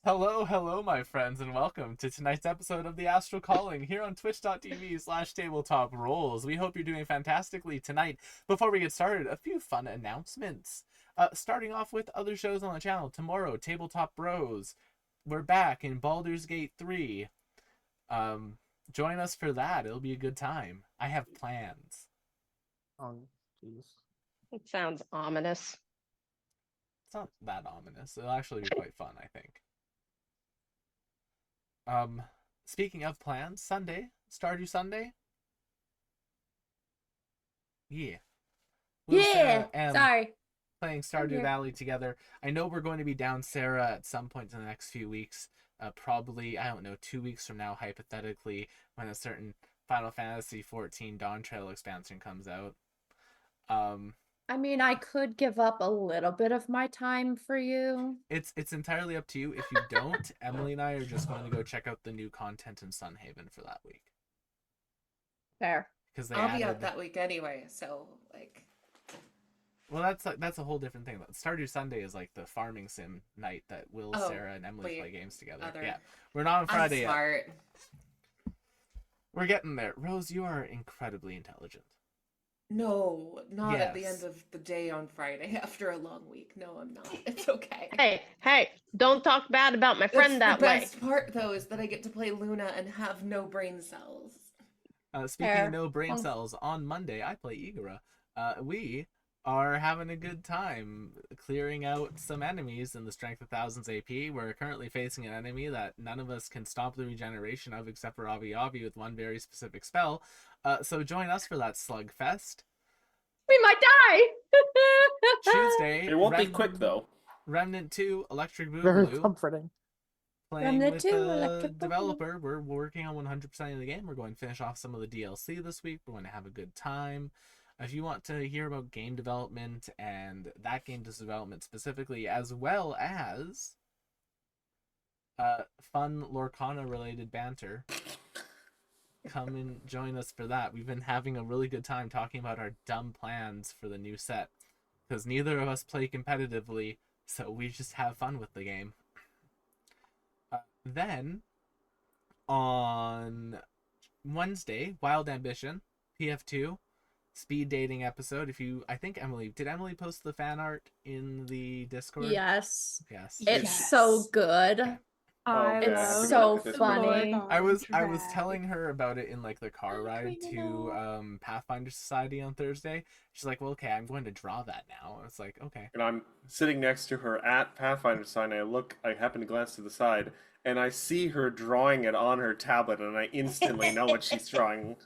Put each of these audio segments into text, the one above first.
Hello, hello, my friends, and welcome to tonight's episode of the Astral Calling here on twitch.tv/tabletop rolls. We hope you're doing fantastically tonight. Before we get started, a few fun announcements. Starting off with other shows on the channel. Tomorrow, Tabletop Bros. We're back in Baldur's Gate 3. Um, Join us for that. It'll be a good time. I have plans. Oh, jeez. It sounds ominous. It's not that ominous. It'll actually be quite fun, I think. Speaking of plans, Sunday, Stardew Sunday. Yeah. Will, Yeah. Sarah, and Sorry. playing Stardew Valley together. I know we're going to be down Sarah at some point in the next few weeks. Probably, I don't know, 2 weeks from now, hypothetically, when a certain Final Fantasy 14 Dawn Trail expansion comes out. I mean, I could give up a little bit of my time for you. It's entirely up to you. If you don't, Emily and I are just going to go check out the new content in Sunhaven for that week. Fair. Because I'll be out that week anyway, so like. Well, that's a whole different thing. Stardew Sunday is like the farming sim night that Will, Sarah, and Emily play games together. Yeah, we're not on Friday I'm smart. yet. We're getting there. Rose, you are incredibly intelligent. No, not at the end of the day on Friday after a long week. No, I'm not. It's okay. Hey, don't talk bad about my friend that way. The best part, though, is that I get to play Luna and have no brain cells. Speaking of no brain cells, on Monday I play Igara. We are having a good time clearing out some enemies in the Strength of Thousands AP. We're currently facing an enemy that none of us can stop the regeneration of except for Avi Avi with one very specific spell. So join us for that slugfest. We might die! Tuesday. It won't be quick, though. Remnant 2, Electric Boogaloo. Very comforting. Playing with the developer. We're working on 100% of the game. We're going to finish off some of the DLC this week. We're going to have a good time. If you want to hear about game development and that game development specifically, as well as fun Lorcana related banter, come and join us for that. We've been having a really good time talking about our dumb plans for the new set, because neither of us play competitively, so we just have fun with the game. Then on Wednesday, Wild Ambition PF2 speed dating episode. I think did Emily post the fan art in the Discord? Yes. Yes. It's so good. It's so funny. I was telling her about it in like the car ride to Pathfinder Society on Thursday. She's like, "Well, okay, I'm going to draw that now." It's like, okay. And I'm sitting next to her at Pathfinder Society. I happen to glance to the side, and I see her drawing it on her tablet, and I instantly know what she's drawing.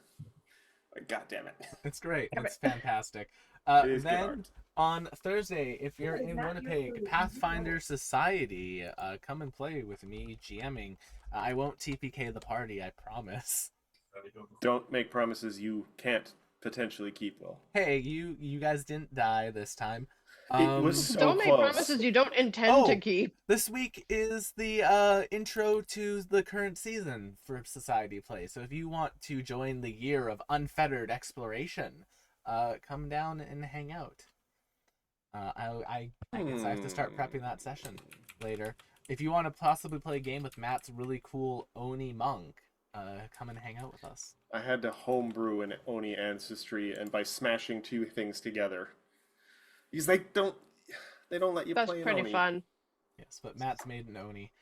Like, God damn it! It's great. It's fantastic. Then on Thursday, if you're in Winnipeg, Pathfinder Society, come and play with me GMing. I won't TPK the party, I promise. Don't make promises you can't potentially keep, Will. Hey, you guys didn't die this time. It was so don't close. make promises you don't intend to keep. This week is the intro to the current season for Society Play. So if you want to join the year of unfettered exploration, come down and hang out. I guess I have to start prepping that session later. If you want to possibly play a game with Matt's really cool Oni monk, come and hang out with us. I had to homebrew an Oni ancestry, and by smashing two things together, because they don't let you play an Oni. That's pretty fun. Yes, but Matt's made an Oni.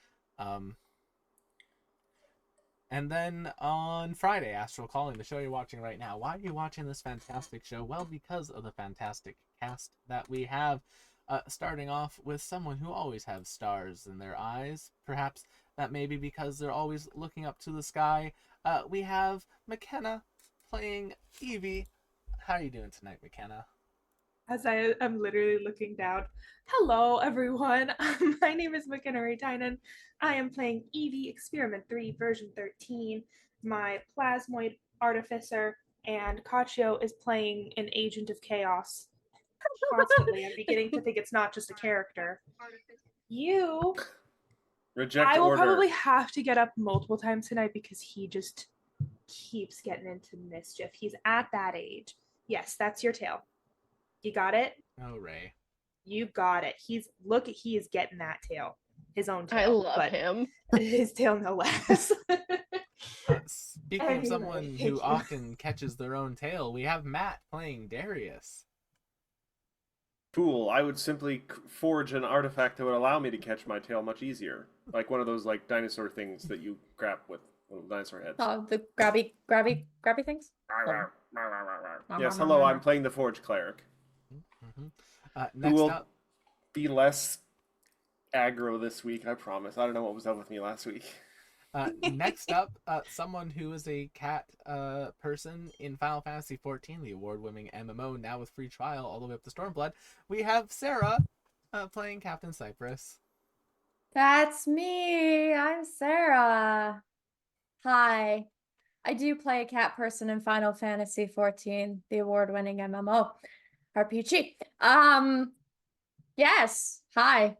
And then on Friday, Astral Calling, the show you're watching right now. Why are you watching this fantastic show? Well, because of the fantastic cast that we have. Starting off with someone who always has stars in their eyes. Perhaps that may be because they're always looking up to the sky. We have McKenna playing Evie. How are you doing tonight, McKenna? As I am literally looking down. Hello, everyone. My name is McKenna Raitainen. I am playing Eevee Experiment 3, version 13, my Plasmoid Artificer, and Kachio is playing an Agent of Chaos. Constantly, I'm beginning to think it's not just a character. I will probably have to get up multiple times tonight because he just keeps getting into mischief. He's at that age. Yes, that's your tail. You got it? Oh, Ray. You got it. He is getting that tail. his own tail. I love but him. His tail no less. Speaking of someone Anyway, who thank you. often catches their own tail, we have Matt playing Darius. Cool. I would simply forge an artifact that would allow me to catch my tail much easier, like one of those like dinosaur things that you grab with one of the dinosaur heads. Oh, the grabby things. Yes. Hello. I'm playing the forge cleric, Mm-hmm. who Next will up, be less aggro this week. I promise. I don't know what was up with me last week. next up, someone who is a cat person in Final Fantasy XIV, the award-winning MMO, now with free trial all the way up to Stormblood. We have Sarah playing Captain Cypress. That's me. I'm Sarah. Hi. I do play a cat person in Final Fantasy XIV, the award-winning MMO RPG. Yes. Hi.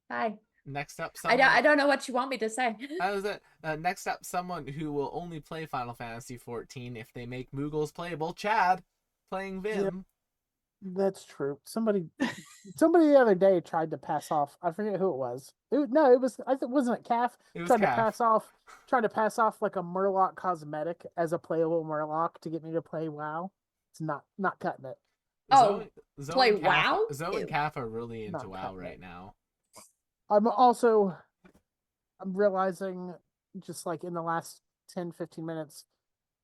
Hi. Next up, someone... I don't know what you want me to say. That was it. Next up, someone who will only play Final Fantasy XIV if they make Moogles playable. Chad, playing Vim. Yep. That's true. Somebody the other day tried to pass off. I forget who it was. Wasn't it Calf? It was tried Calf. to pass off like a Murloc cosmetic as a playable Murloc to get me to play WoW. It's not cutting it. Oh, Zoe play and Calf, WoW? Zoe and Ew. Calf are really into Not WoW cutting right it. now. I'm realizing just like in the last 10-15 minutes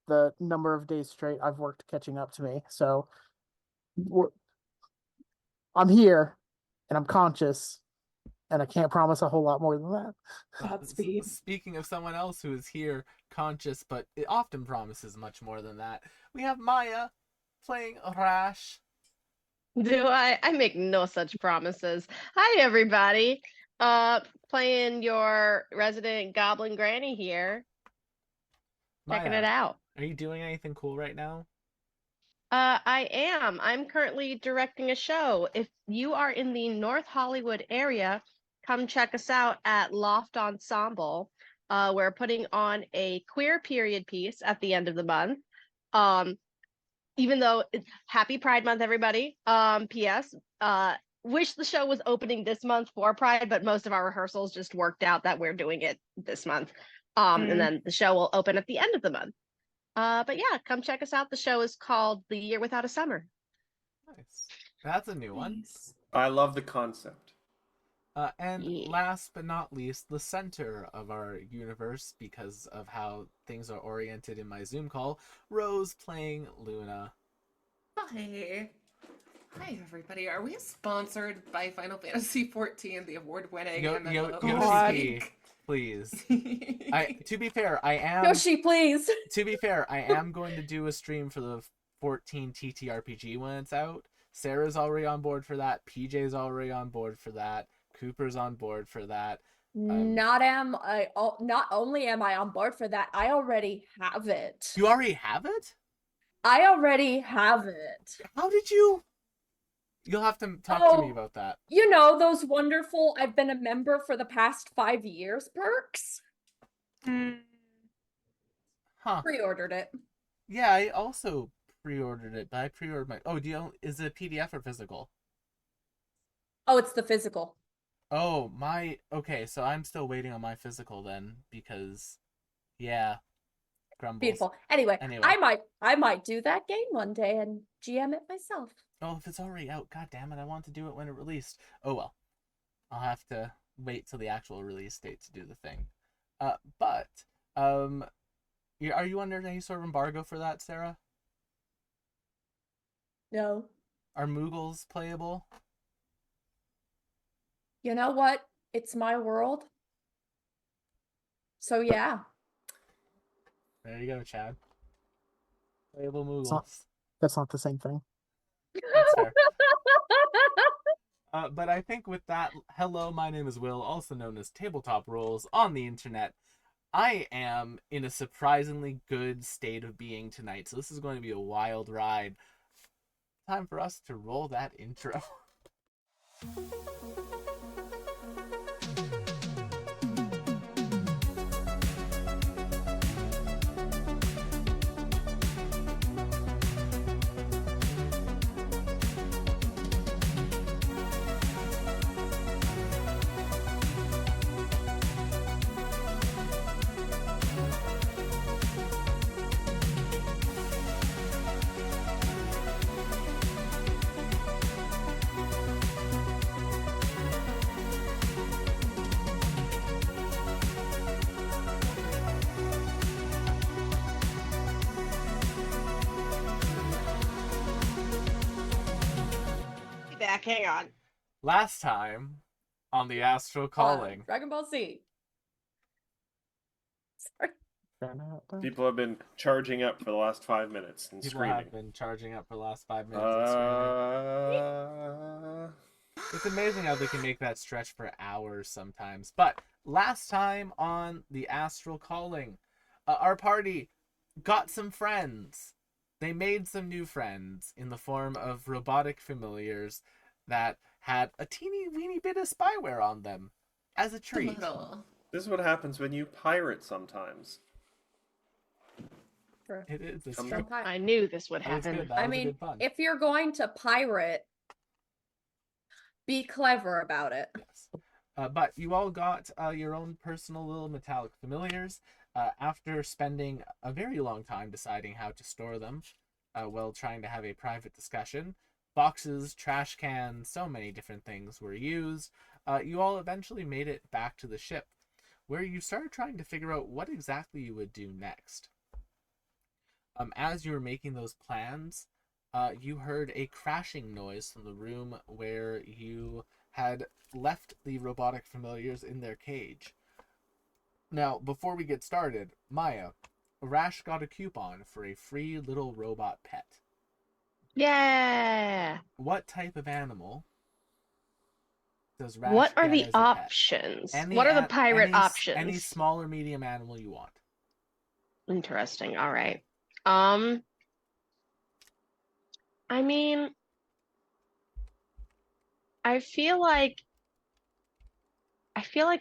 the number of days straight I've worked catching up to me. So I'm here and I'm conscious and I can't promise a whole lot more than that. Godspeed. Speaking of someone else who is here, conscious, but it often promises much more than that, we have Maya playing Rash. Do I? I make no such promises. Hi, everybody. Playing your resident goblin granny here. Checking Maya, it out. Are you doing anything cool right now? I am. I'm currently directing a show. If you are in the North Hollywood area, come check us out at Loft Ensemble. We're putting on a queer period piece at the end of the month. Even though it's Happy Pride Month, everybody. P.S. Wish the show was opening this month for Pride, but most of our rehearsals just worked out that we're doing it this month. And then the show will open at the end of the month. But yeah, come check us out. The show is called The Year Without a Summer. Nice. That's a new one. Nice. I love the concept. And Yeah. last but not least, the center of our universe, because of how things are oriented in my Zoom call, Rose playing Luna. Hi. Hi, everybody. Are we sponsored by Final Fantasy XIV, the award-winning MMO? God. Yoshi, please. To be fair, I am. Yoshi, please. To be fair, I am going to do a stream for the 14 TTRPG when it's out. Sarah's already on board for that. PJ's already on board for that. Cooper's on board for that. Not only am I on board for that, I already have it. You already have it? I already have it. How did you? You'll have to talk to me about that. You know, those wonderful, I've been a member for the past 5 years perks. Huh. Pre-ordered it. Yeah, I also pre-ordered it, but I pre-ordered my... Oh, is it PDF or physical? Oh, it's the physical. Oh, okay, so I'm still waiting on my physical then, because... Yeah. Grumbles. Beautiful. Anyway, Anyway. I might do that game one day and GM it myself. Oh, if it's already out, god damn it, I want to do it when it released. Oh well. I'll have to wait till the actual release date to do the thing. Are you under any sort of embargo for that, Sarah? No. Are Moogles playable? You know what? It's my world. So yeah. There you go, Chad. Playable Moogles. That's not the same thing. That's fair. But I think with that, hello, my name is Will, also known as Tabletop Roles on the internet. I am in a surprisingly good state of being tonight, so this is going to be a wild ride. Time for us to roll that intro. hang on. Last time on the Astral Calling. Dragon Ball Z. Sorry. People have been charging up for the last 5 minutes and People screaming. have been charging up for the last 5 minutes and screaming. It's amazing how they can make that stretch for hours sometimes. But last time on the Astral Calling, our party got some friends. They made some new friends in the form of robotic familiars that had a teeny weeny bit of spyware on them as a treat. This is what happens when you pirate sometimes. It is. It's Come true. on. I knew this would That was happen. good. That I was a mean, good pun. if you're going to pirate, be clever about it. Yes. But you all got your own personal little metallic familiars after spending a very long time deciding how to store them while trying to have a private discussion. Boxes, trash cans, so many different things were used. You all eventually made it back to the ship, where you started trying to figure out what exactly you would do next. As you were making those plans, you heard a crashing noise from the room where you had left the robotic familiars in their cage. Now, before we get started, Maya, Rash got a coupon for a free little robot pet. Yeah. What type of animal does Rash What are get the as a pet? options? What are the pirate options? Any small or medium animal you want. Interesting. All right. I mean, I feel like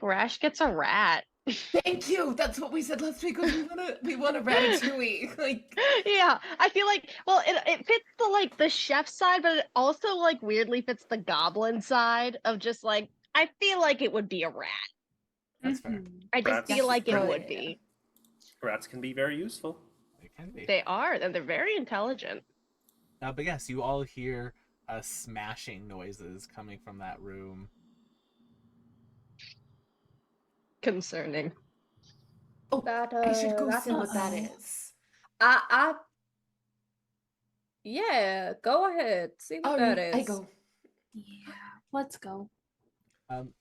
Rash gets a rat. Thank you. That's what we said last week. We want a ratatouille. Like, Yeah, I feel like, well, it fits the chef side, but it also weirdly fits the goblin side of just I feel like it would be a rat. That's fair. I just Rats feel like it good. would be. Rats can be very useful. It can be. They are, and they're very intelligent. But yes, you all hear smashing noises coming from that room. Concerning. oh, That, I should go that- see what that uh-oh. is. Yeah, go ahead. See what that is. I go. Yeah, let's go.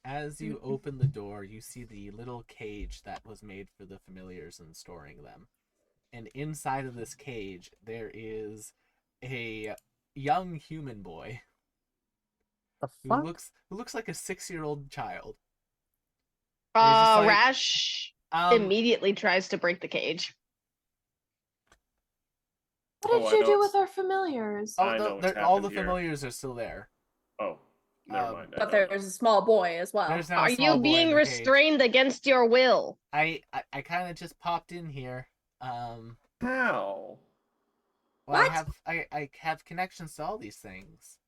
As you open the door, you see the little cage that was made for the familiars and storing them. And inside of this cage, there is a young human boy The who fuck? looks like a 6-year-old child. He's just like, Rash immediately tries to break the cage. What Oh, did I you know do it's- with our familiars? I know what's all the happened here. familiars are still there. Oh, never mind. I But don't there's a small boy as well. There's now Are a small you boy being in the cage. restrained against your will? I kind of just popped in here. know. How? Well, What? I have connections to all these things.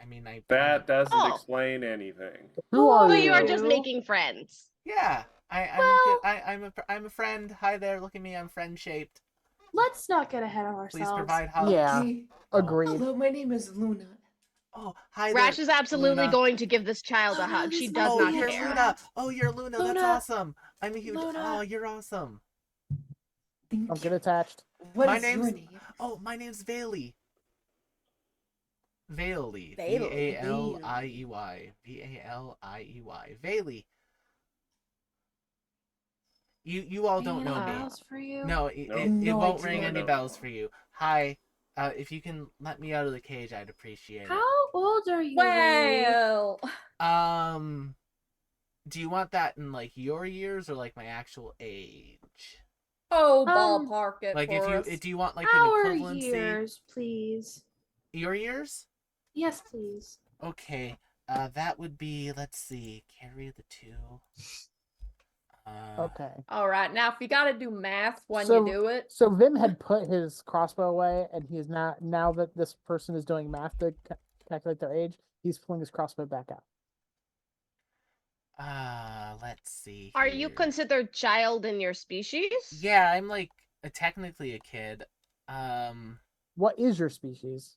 I mean, That doesn't Oh. explain anything. Who are So you? you are just you? making friends. Yeah, Well- I'm a friend. Hi there, look at me. I'm friend shaped. Let's not get ahead of Please ourselves. provide help. Yeah. Okay. Agreed. Hello, my name is Luna. Oh, hi there. Rash is absolutely Luna. going to give this child a Oh, hug. this She is does Oh, not you're care. Luna. Oh, you're Luna. That's Luna. awesome. I'm a huge. Luna. Oh, you're awesome. Thank I'm you. get attached. What My is name's- your name? Oh, my name's Vailey. Vailey. Vailey. Vailiey. Vailiey. Vailey. You all don't know Any me. bells for you? No, it No won't idea. ring any No. bells for you. Hi. If you can let me out of the cage, I'd appreciate How old are you? Lily? Well, it. Do you want that in your years or my actual age? ballpark it Like for us. if do you want an Our equivalency? years, please. Your years? Yes, please. Okay. That would be, let's see, carry the 2. Okay. All right, now if you got to do math when So- you do it, So Vim had put his crossbow away, and he is now that this person is doing math to calculate their age, he's pulling his crossbow back out. Let's see. Are you here. considered child in your species? Yeah, I'm technically a kid. What is your species?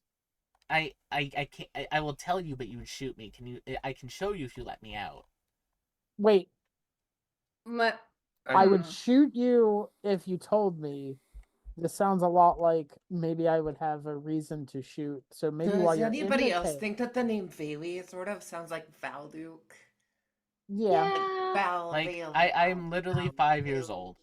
I can't. I will tell you, but you would shoot me. Can you? I can show you if you let me out. Wait, my, I would Mm. shoot you if you told me This sounds a lot like maybe I would have a reason to shoot. So maybe while Does you're in anybody the else cave- think that the name Vayli sort of sounds like Valduk? Yeah. Yeah. Val, Like Vayli, I'm Val, literally Val, 5 years Vayli. old.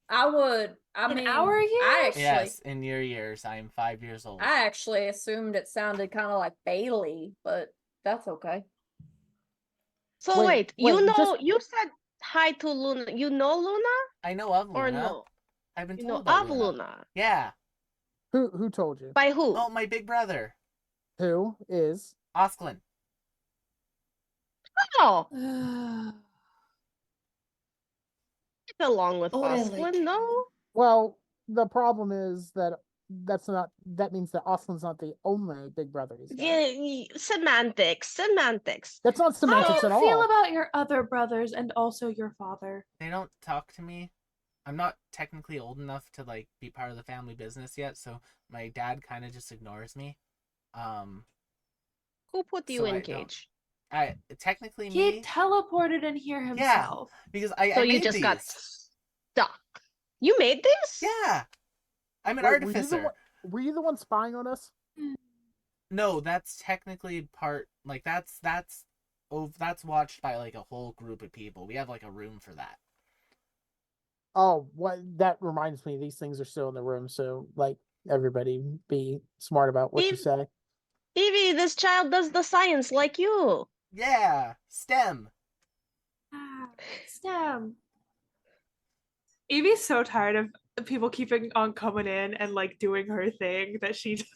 I would. I In mean, our I years? actually, Yes, in your years, I am 5 years old. I actually assumed it sounded kind of like Bailey, but that's okay. So wait, just you said hi to Luna. You know Luna I know of or Luna. no? I've been You told know about of Luna. Luna. Yeah. who told you? By who? Oh, my big brother, Who is? Osklin. Oh, Ugh. get along with Orale. Osklin, no? Well, the problem is that that means that Austin's not the only big brother he's got. Yeah, semantics. That's not How semantics do at you feel all. about your other brothers and also your father? They don't talk to me. I'm not technically old enough to like be part of the family business yet, so my dad kind of just ignores me. Who put you So in I don't- cage? I technically He me. teleported in here himself. Because I So you made just these. got stuck. You made this? Yeah. I'm an Wait, artificer. were you the one spying on us? No, that's technically part like that's watched by like a whole group of people. We have like a room for that. Oh, what? That reminds me. These things are still in the room, so like everybody be smart about what you Eve- say. Evie, this child does the science like you. Yeah, STEM. STEM. Evie's so tired of people keeping on coming in and like doing her thing that she does.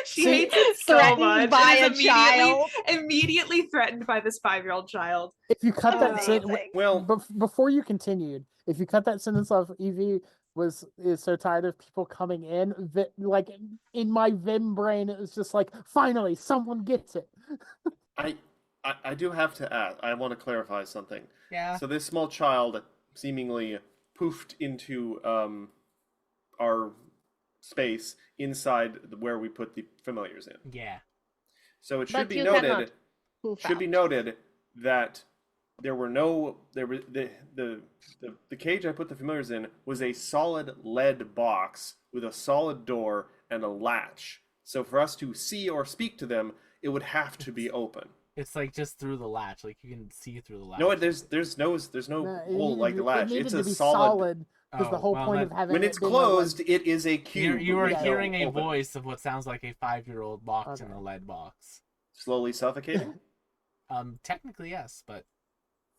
She See, hates it so Threatened much. by and a is child. immediately threatened by this 5-year-old child. If you cut that sentence, Amazing. Well, before you continued, if you cut that sentence off, Evie is so tired of people coming in that like in my Vim brain, it was just like finally someone gets it. I do have to add. I want to clarify something. Yeah. So this small child seemingly poofed into our space inside where we put the familiars in. Yeah. So it should But be you noted. cannot poof Should be out. noted that there were the cage I put the familiars in was a solid lead box with a solid door and a latch. So for us to see or speak to them, it would have to be open. It's like just through the latch, like you can see through the latch. No, there's no No, it hole like the latch. needed It's to a be solid. because the Oh, whole well, point then- of having When it it's being a lead- closed, it is a cube. You are with no hearing a open. voice of what sounds like a 5-year-old locked in Okay. a lead box. Slowly suffocating. Technically yes, but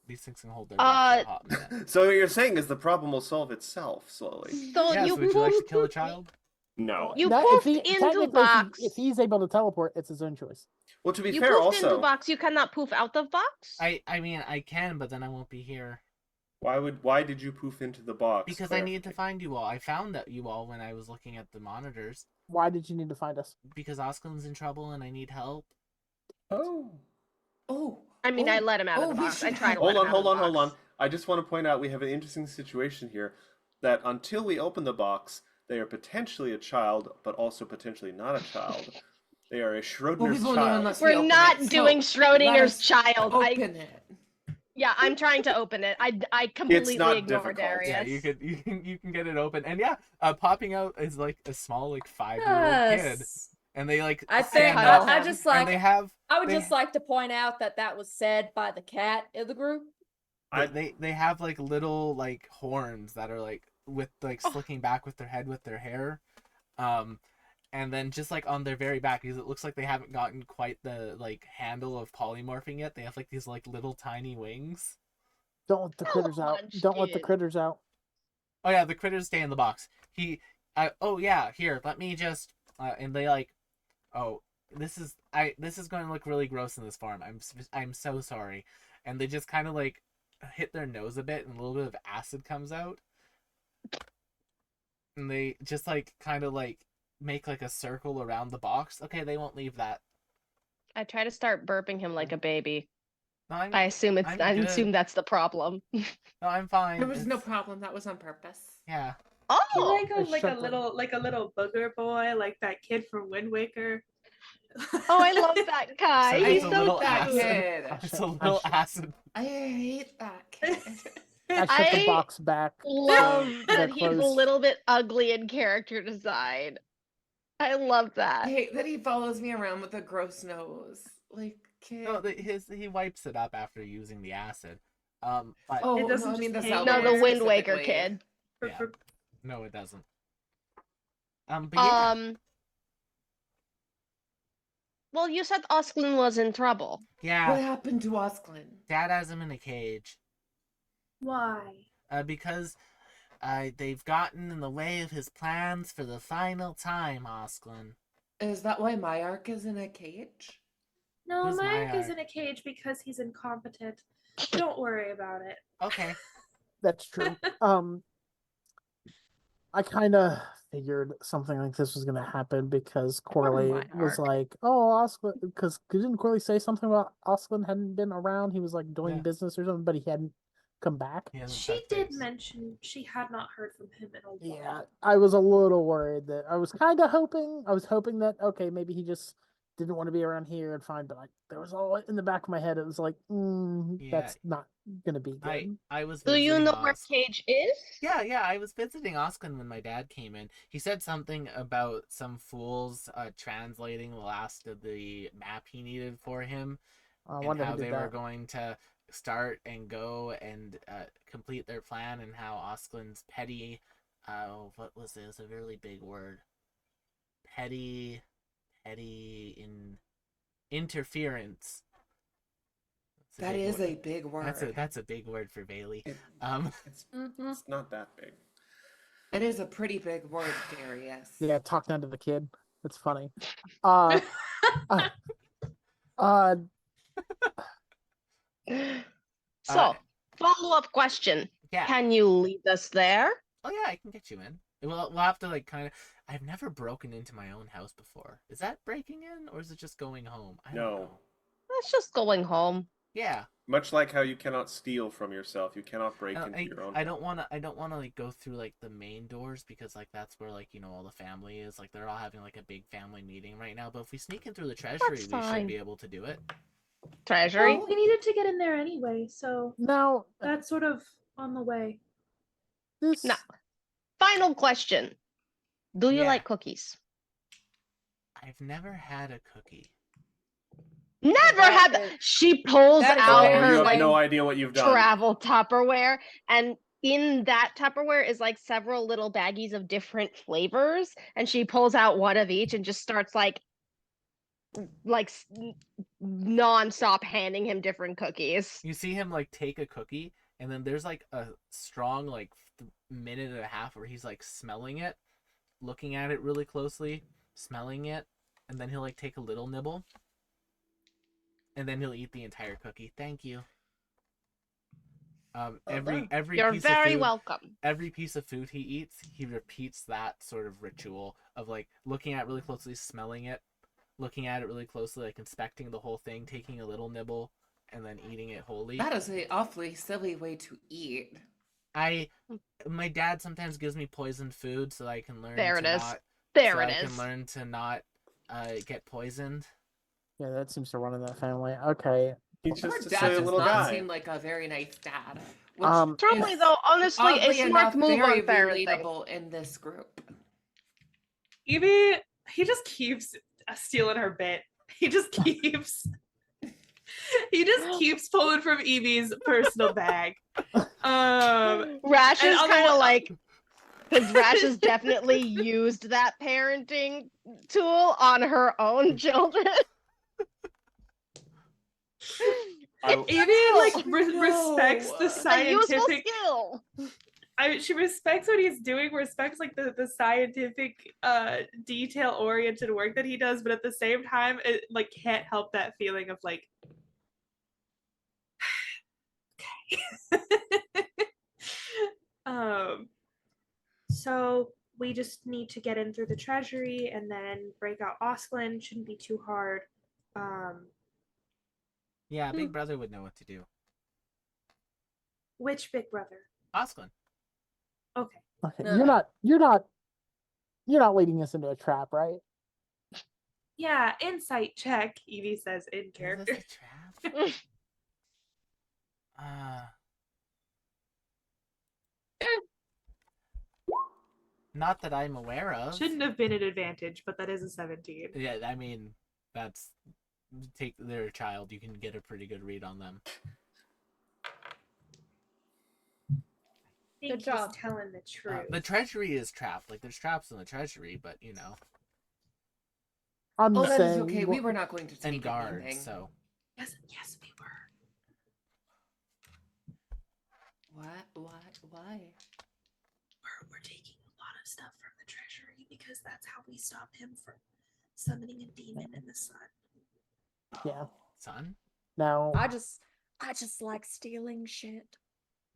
these things can hold their breath for a hot minute. So what you're saying is the problem will solve itself slowly. So Yes, you would you like to poofed kill a child? No. You No, poofed into technically, box. if he's able to teleport, it's his own choice. Well, to be You fair, poofed into also, box. You cannot poof out of box. I mean I can, but then I won't be here. why did you poof into the box? Because I needed to find you all. I found that you all when I was looking at the monitors. Why did you need to find us? Because Osklin's in trouble and I need help. Oh. I mean, I let him out of the we box. I should- tried to Hold let on, him hold out on, of the hold on. box. I just want to point out we have an interesting situation here. That until we open the box, they are potentially a child, but also potentially not a child. They are a Well, Schrodinger's we've only child. unless we We're open not it, so doing let Schrodinger's us child. Open it. Yeah, I'm trying to open it. I completely not ignored difficult. Darius. Yeah, you can get it open. And yeah, popping out is like a small like 5-year-old kid. Yes. And they like I stand think up, I just and like they have I would they- just like to point out that was said by the cat in the group. they have like little like horns that are like with like slicking back with their head with their hair. And then just like on their very back, because it looks like they haven't gotten quite the like handle of polymorphing yet, they have like these like little tiny wings. Don't let the Come critters out. on, Don't let the Sid. critters out. Oh yeah, the critters stay in the box. Oh yeah, here, let me just and they like, oh, this is going to look really gross in this farm. I'm so sorry. And they just kind of like hit their nose a bit and a little bit of acid comes out. And they just like kind of like make like a circle around the box. Okay, they won't leave that. I try to start burping him like a baby. No, I assume it's. I'm I good. assume that's the problem. No, I'm fine. There was no It's- problem. That was on purpose. Yeah. You're Oh, like a Shuckling. little booger boy, like that kid from Wind Waker. oh, I love that guy. So He's it's a so little cute. acid. Kid. It's a little acid. I hate that kid. I shut the I box back. love they're that he's a closed. little bit ugly in character design. I love I that. hate that he follows me around with a gross nose. Like, kid. No, he wipes it up after using the acid. But Oh, It no, doesn't I mean the just hang Zelda No, the one Wind Waker specifically. kid. yeah, no, it doesn't. But yeah, Well, you said Osklin was in trouble. yeah. What happened to Osklin? Dad has him in a cage. Why? Because they've gotten in the way of his plans for the final time, Osklin. Is that why my arc is in a cage? No, Who's Mike is Myark? in a cage because he's incompetent. Don't worry about it. Okay. That's true. I kind of figured something like this was going to happen because Corley was Myark. like, "Oh, Osklin," because didn't Corley say something about Osklin hadn't been around? He was like doing Yeah. business or something, but he hadn't come back. He hasn't She touched did base. mention she had not heard from him in a while. Yeah, I was a little worried that I was kind of hoping. I was hoping that okay, maybe he just didn't want to be around here and fine. But like, there was all in the back of my head. It was like, that's not gonna be good. I was. Do you visiting know where Os- Cage is? Yeah. I was visiting Osklin when my dad came in. He said something about some fools translating the last of the map he needed for him, I and wonder how who did they were that. going to start and go and complete their plan, and how Osklin's petty. What was it? It was a really big word. Petty interference. That is a big word. That's a big word for Bailey. It's not that big. It is a pretty big word, Darius. Yeah, talk down to the kid. It's funny. Uh, So, follow-up question. Yeah. Can you lead us there? Oh yeah, I can get you in. We'll have to like kind of. I've never broken into my own house before. Is that breaking in, or is it just going home? I don't No. know. That's just going home. Yeah. Much like how you cannot steal from yourself, you cannot break into your own. I don't want to like go through like the main doors because like that's where like all the family is. Like they're all having like a big family meeting right now. But if we sneak in through the treasury, we should be able to do it. Treasury? Well, we needed to get in there anyway, so now that's sort of on the way. this. No. Final question. Do you Yeah. like cookies? I've never had a cookie. Never had that. She pulls that is out very Oh, her you have like no idea what you've done. travel Tupperware, and in that Tupperware is like several little baggies of different flavors, and she pulls out one of each and just starts like non-stop handing him different cookies. You see him like take a cookie, and then there's like a strong like minute and a half where he's like smelling it, looking at it really closely, smelling it, and then he'll like take a little nibble, and then he'll eat the entire cookie. Thank you. Every You're piece very of food, welcome. every piece of food he eats, he repeats that sort of ritual of like looking at it really closely, smelling it, looking at it really closely, like inspecting the whole thing, taking a little nibble, and then eating it wholly. That is an awfully silly way to eat. My dad sometimes gives me poisoned food so that I can learn There to it is. not There so it I is. can learn to not get poisoned. Yeah, that seems to run in that family. Okay. He's Your just a dad silly does little not guy. seem like a very nice dad. Which Truly is, though, honestly, a oddly smart enough, move very on parenting. relatable in this group. Evie, he just keeps stealing her bit. He just keeps pulling from Evie's personal bag. Rash and is other kind of one- like, because Rash has definitely used that parenting tool on her own children. Evie like respects the It's a useful scientific. skill. She respects what he's doing, respects like the scientific detail oriented work that he does, but at the same time it like can't help that feeling of like so we just need to get in through the treasury and then break out Osklin. Shouldn't be too hard. Yeah, Big Brother would know what to do. Which big brother? Osklin. Okay. Okay. You're not leading us into a trap, right? Yeah, insight check, Evie says in Is character. this a trap? Not that I'm aware of. Shouldn't have been an advantage, but that is a 17. Yeah, I mean, that's take their child. You can get a pretty good read on them. I think Good job. he's telling the truth. The treasury is trapped. Like there's traps in the treasury, but I'm Oh, that is saying, okay. We were not going to take and guards. anything. So Yes, we were. Why? We're taking a lot of stuff from the treasury because that's how we stop him from summoning a demon in the sun. yeah. son. Now, I just like stealing shit.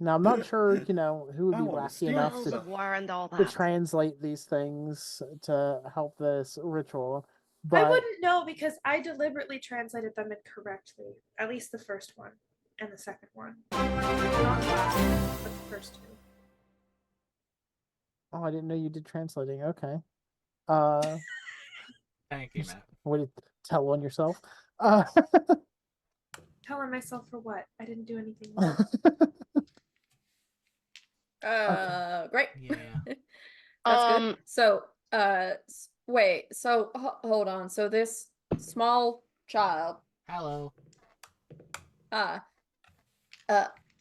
now I'm not sure, who would I be wanna wacky steal enough Rules to of war and all to that. translate these things to help this ritual. I But wouldn't know because I deliberately translated them incorrectly. At least the first one and the second one. Not the last one, but the first two. oh, I didn't know you did translating. Okay. Thank you, Matt. Way to tell on yourself. Telling myself for what? I didn't do anything wrong. Great. Yeah. That's good. So, wait. So, hold on. So this small child, Hello.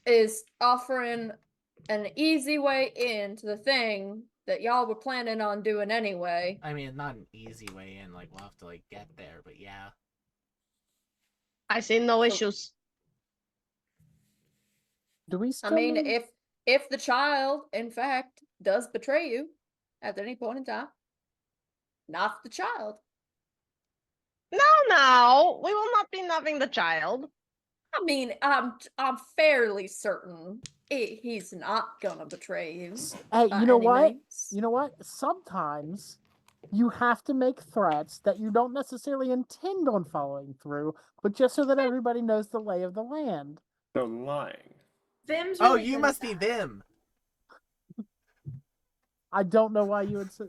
is offering an easy way into the thing that y'all were planning on doing anyway. I mean, not an easy way in. Like we'll have to get there, but yeah. I see no issues. Do we I still mean, need- if the child, in fact, does betray you at any point in time, not the child. No, we will not be nubbing the child. I mean, I'm fairly certain he's not gonna betray you. Hey, by you know any what? means. You know what? Sometimes you have to make threats that you don't necessarily intend on following through, but just so that everybody knows the lay of the land. So lying. Vim's Oh, really you good must at be that. them. I don't know why you would say.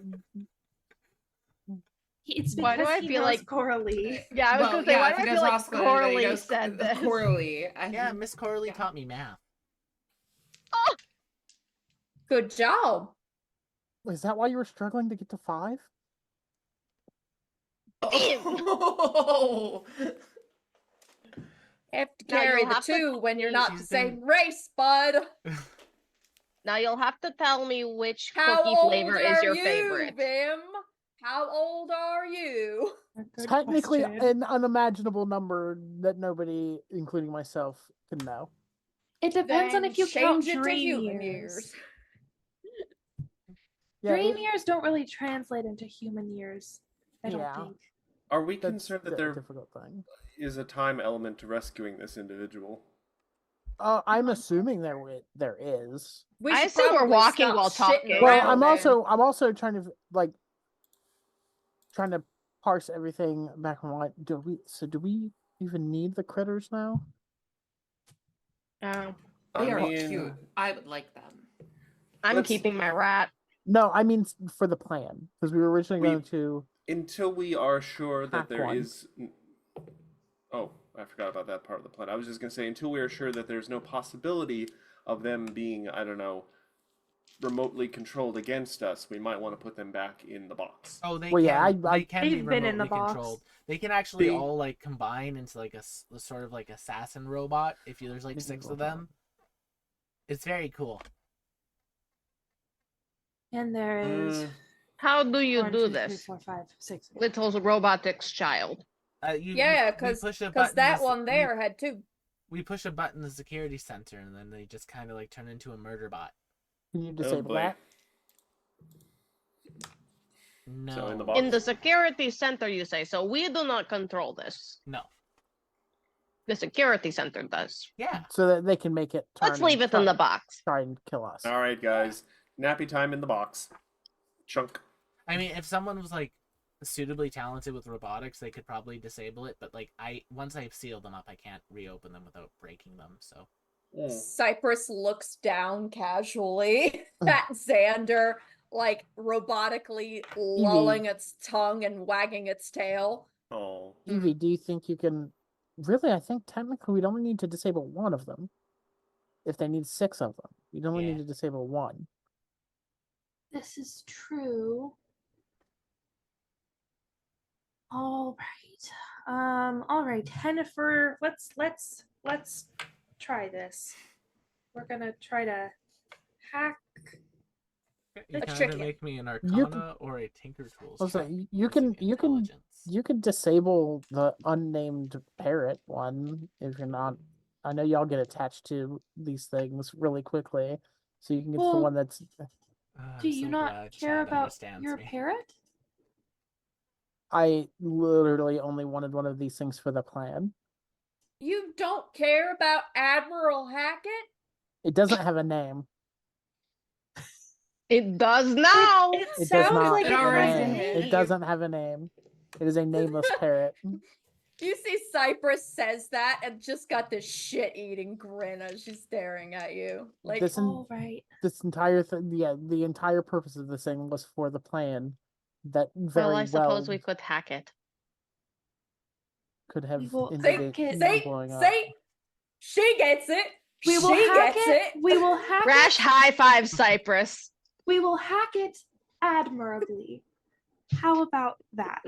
It's Why do because I he feel knows like- Coralie. Yeah, I was gonna say, why do I feel like Coralie said this? Coralie. Yeah, Miss Coralie Yeah. taught me math. Good job. Is that why you were struggling to get to 5? Oh. Have to Now carry you'll the have to 2 when you're not the She's been- same race, bud. Now you'll have to tell me which How cookie old flavor are is your you, favorite. Vim? How old are you? Good Technically, question. an unimaginable number that nobody, including myself, can know. It depends on Then if you count change it to dream human years. Yeah, Dream years don't really translate into human years. I don't Yeah. think. Are we that's concerned a that there difficult thing. is a time element to rescuing this individual? I'm assuming there is. We I should assume we're probably walking stop while shitting talking. Well, around I'm also trying to parse everything back in line. Do we even need the critters now? Oh, They I are mean, cute. I would like them. I'm Let's- keeping my rat. No, I mean for the plan, because we were originally We- going to. Until we are sure that Hack there one. is. Oh, I forgot about that part of the plan. I was just going to say, until we are sure that there's no possibility of them being, I don't know, remotely controlled against us, we might want to put them back in the box. Oh, they Well, can. yeah, They can be They've been in the remotely box. controlled. They can actually They- all combine into a sort of assassin robot. If there's 6 of them, it's very cool. And there is Mm, How do you 1, do 2, 3, this? 4, 5, 6. Little robotics child. Yeah, We because push a that button, one there had 2. We push a button in the security center, and then they just kind of turn into a murder bot. Can you oh disable boy. that? No. So in the box. In the security center, you say. So we do not control this. No. The security center does. Yeah. So that they can make it. Let's turn leave and it in the box. Try and kill us. All right, guys. Nappy time in the box. Chunk. I mean, if someone was suitably talented with robotics, they could probably disable it. But once I've sealed them up, I can't reopen them without breaking them. So. Mm. Cypress looks down casually at Xander, robotically lolling its tongue and wagging its tail. Oh. Evie, do you think you can? Really, I think technically we'd only need to disable one of them. If they need 6 of them, you'd only Yeah. need to disable one. this is true. All right, Hennifer, let's try this. We're gonna try to hack. You Let's can trick either you. make me an You can- Arcana or a Tinker Tools Also, check you using can intelligence. you can disable the unnamed parrot one if you're not. I know y'all get attached to these things really quickly, so you can get to the Well, one that's. Do I'm you so not glad care Chad about understands your me. parrot? I literally only wanted one of these things for the plan. You don't care about Admiral Hackett? It doesn't have a name. It does now. It It does sounds not like It have it a already has a name. did. It name. doesn't have a name. It is a nameless parrot. You see Cypress says that and just got this shit-eating grin as she's staring at you. Like, This All right. this entire thing, yeah, the entire purpose of this thing was for the plan that very Well, I suppose well we could hack it. could have We will ended hack it it. blowing up. see, she gets it. We will she hack gets it. We will hack Rash it. high five, Cypress. We will hack it admirably. How about that?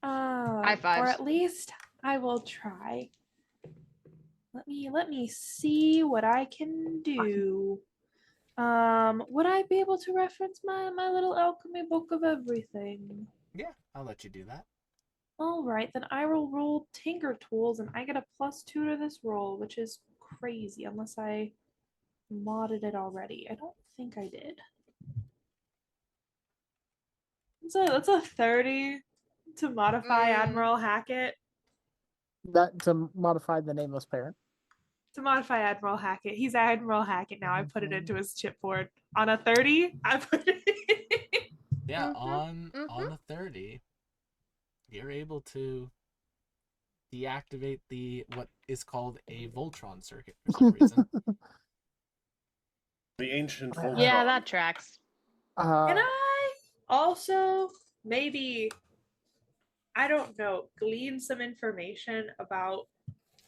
High fives. Or at least I will try. Let me see what I can do. Would I be able to reference my little alchemy book of everything? Yeah, I'll let you do that. All right, then I will roll Tinker Tools, and I get a +2 to this roll, which is crazy unless I modded it already. I don't think I did. That's a 30 to modify Admiral Hackett. That to modify the nameless parrot. To modify Admiral Hackett. He's Admiral Hackett now. I put it into his chipboard. On a 30, I put it. Yeah, Mhm, on the 30, you're able to deactivate what is called a Voltron circuit for some reason. The ancient Voltron. Yeah, that tracks. Can I also maybe, I don't know, glean some information about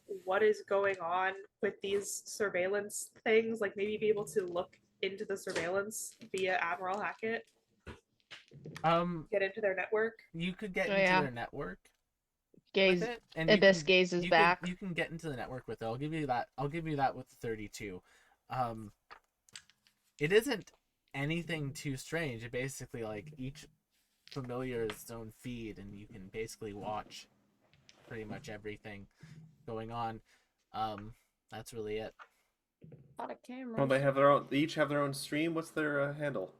what is going on with these surveillance things? Like maybe be able to look into the surveillance via Admiral Hackett, get into their network. You could get Oh, into yeah. their network Gaze. with it, and Abyss Gaze is back. You can get into the network with it. I'll give you that. I'll give you that with the 32. It isn't anything too strange. It basically like each familiar is its own feed, and you can basically watch pretty much everything going on. That's really it. A lot of cameras. Oh, they have their own. They each have their own stream. What's their handle?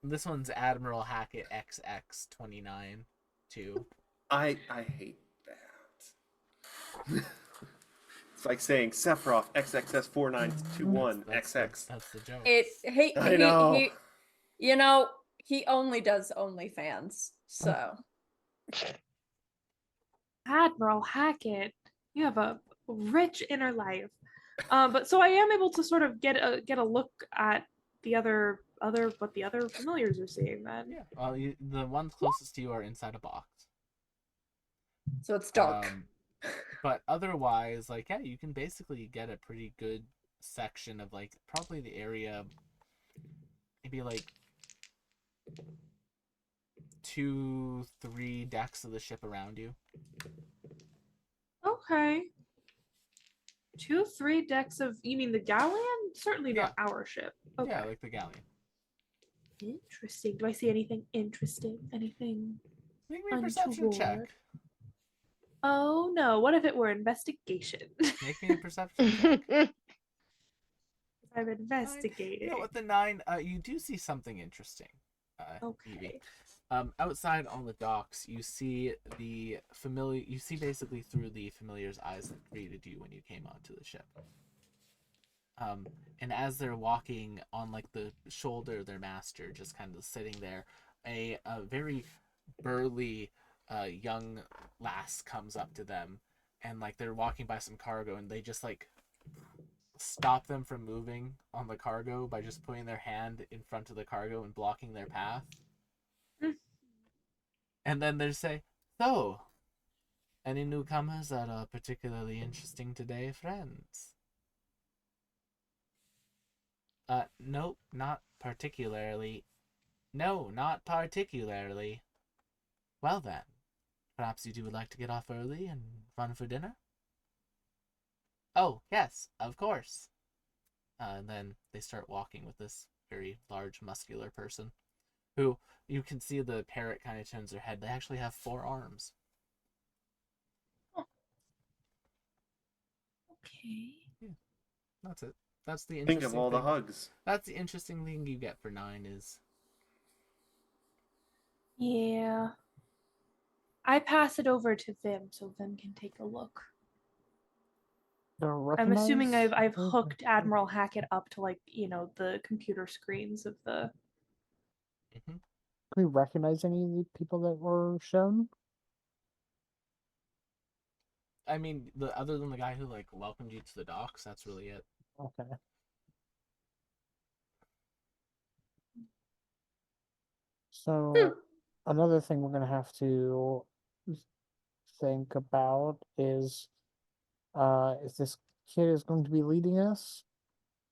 This one's Admiral Hackett XX29 2. I hate that. It's like saying Sephiroth XXS4921 XX. That's the joke. I know. He, you know, he only does OnlyFans, so. Admiral Hackett, you have a rich inner life. But so I am able to sort of get a look at the other what the other familiars are seeing then. Yeah. Well, the ones closest to you are inside a box. So it's dark. But otherwise, like, yeah, you can basically get a pretty good section of like probably the area, maybe like 2-3 decks of the ship around you. Okay. 2-3 decks of, you mean the galleon? Certainly not our ship. Okay. Yeah, like the galleon. Interesting. Do I see anything interesting? Anything Make me a perception check. untoward? Oh no, what if it were investigation? Make me a perception check. I'm investigating. You know, with the 9, you do see something interesting. Okay. Evie. Outside on the docks, you see the familiar. You see basically through the familiar's eyes that greeted you when you came onto the ship. And as they're walking on like the shoulder of their master, just kind of sitting there, a very burly young lass comes up to them, and like they're walking by some cargo, and they just like stop them from moving on the cargo by just putting their hand in front of the cargo and blocking their path. And then they say, "So, any newcomers that are particularly interesting today, friends?" Nope, not particularly. No, not particularly. Well then, perhaps you two would like to get off early and run for dinner? Oh, yes, of course. And then they start walking with this very large, muscular person, who you can see the parrot kind of turns their head. They actually have 4 arms. Okay. Yeah, that's it. That's the Think interesting of all the thing. hugs. That's the interesting thing you get for 9 is... Yeah. I pass it over to Vim so Vim can take a look. I'm assuming I've hooked Admiral Hackett up to, like, the computer screens of the... Mm-hmm. Can we recognize any of the people that were shown? I mean, other than the guy who, like, welcomed you to the docks, that's really it. Okay. So, another thing we're going to have to think about is this kid is going to be leading us.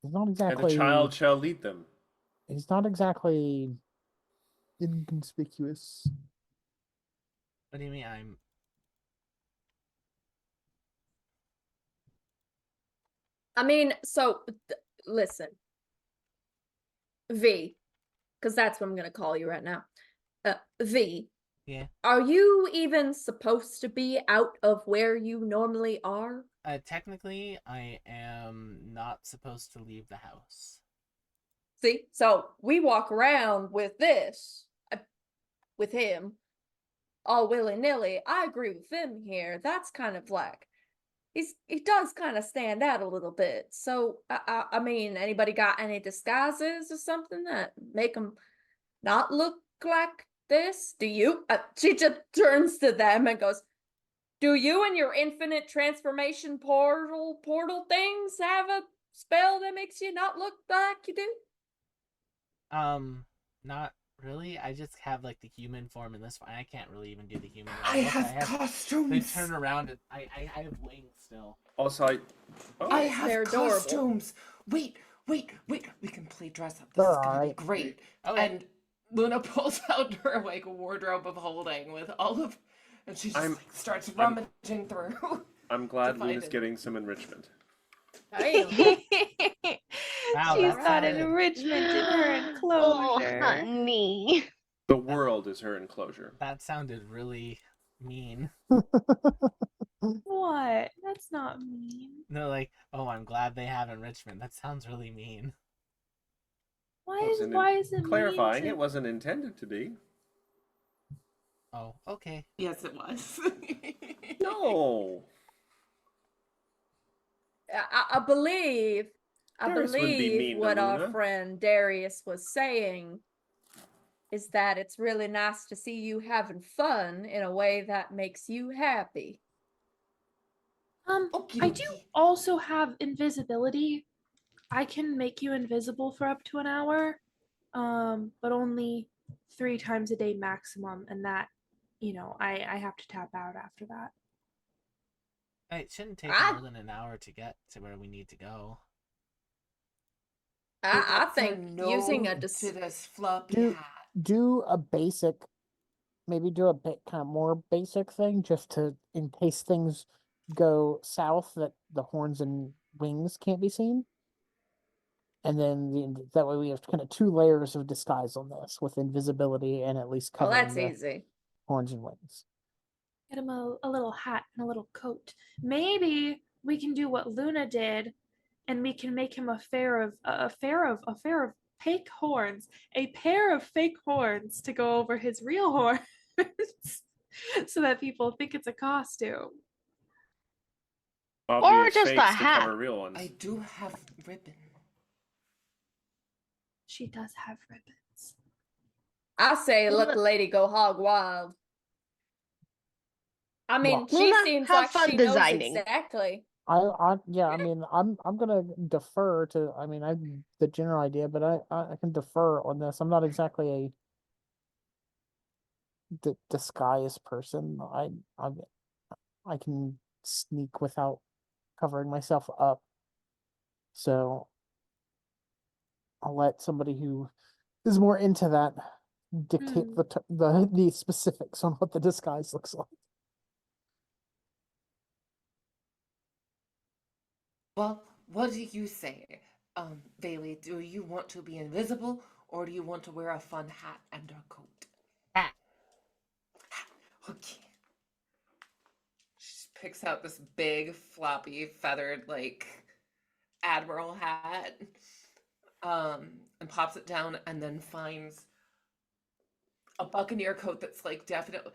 He's not And exactly. the child shall lead them. He's not exactly inconspicuous. What do you mean? I mean, so listen, V, because that's what I'm gonna call you right now. V. Yeah. Are you even supposed to be out of where you normally are? Technically, I am not supposed to leave the house. See, so we walk around with this, with him, all willy-nilly. I agree with him here. That's kind of like, he does kind of stand out a little bit. So, I mean, anybody got any disguises or something that make him not look like this? Do you? She just turns to them and goes, do you and your infinite transformation portal things have a spell that makes you not look like you do? Not really. I just have, like, the human form in this one. I can't really even do the human. I have costumes. They turn around and I have wings still. Also, I have They're adorable. costumes. Wait. We can play dress up. This is gonna be great. Okay. And Luna pulls out her, like, wardrobe of holding with all of, and she just starts rummaging through. I'm glad Luna's it. getting some enrichment. She's got an enrichment in her enclosure. Oh, honey. The world is her enclosure. That sounded really mean. What? That's not mean. No, like, oh, I'm glad they have enrichment. That sounds really mean. Why is it clarifying? mean to... It wasn't intended to be. Oh, okay. Yes, it was. No. I believe Darius wouldn't be mean to what our Luna. friend Darius was saying is that it's really nice to see you having fun in a way that makes you happy. I do also have invisibility. I can make you invisible for up to an hour, but only 3 times a day maximum, and that, I have to tap out after that. It shouldn't take more than an hour to get to where we need to go. I think using a to this floppy hat. Do a basic, maybe do a bit kind of more basic thing just to, in case things go south, that the horns and wings can't be seen. And then that way we have kind of 2 layers of disguise on this with invisibility and at least covering that's easy. Horns and wings. Get him a little hat and a little coat. Maybe we can do what Luna did, and we can make him a pair of fake horns, a pair of fake horns to go over his real horns, so that people think it's a costume. Or just a hat. Cover real ones. I do have ribbon. She does have ribbons. I say let the lady go hog wild. I mean, she Luna, seems have like fun she designing. knows exactly. Yeah, I mean, I'm gonna defer to. I mean, I'm the general idea, but I can defer on this. I'm not exactly a disguise person. I can sneak without covering myself up. So I'll let somebody who is more into that dictate the specifics on what the disguise looks like. Well, what do you say, Bailey? Do you want to be invisible, or do you want to wear a fun hat and a coat? Hat. Okay. She picks out this big, floppy, feathered, like, admiral hat, and pops it down, and then finds a buccaneer coat that's like definitely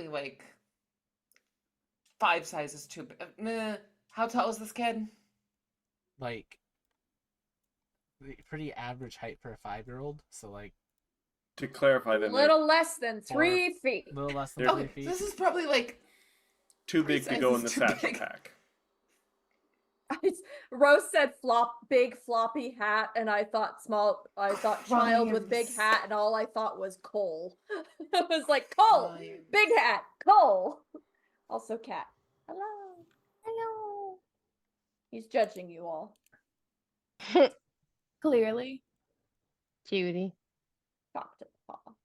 like 5 sizes too big. How tall is this kid? Like, pretty average height for a 5-year-old. So, like, To clarify, A then little less than 3 feet. a little less than They're- 3 Okay, feet. so this is probably like too big to go in the sizes too satchel big. pack. Rose said big floppy hat, and I thought child with big Crimes. hat, and all I thought was Cole. I was like, Cole, Crimes. big hat, Cole. Also cat. Hello. Hello. He's judging you all. Clearly. Cutie. Talk to Paul.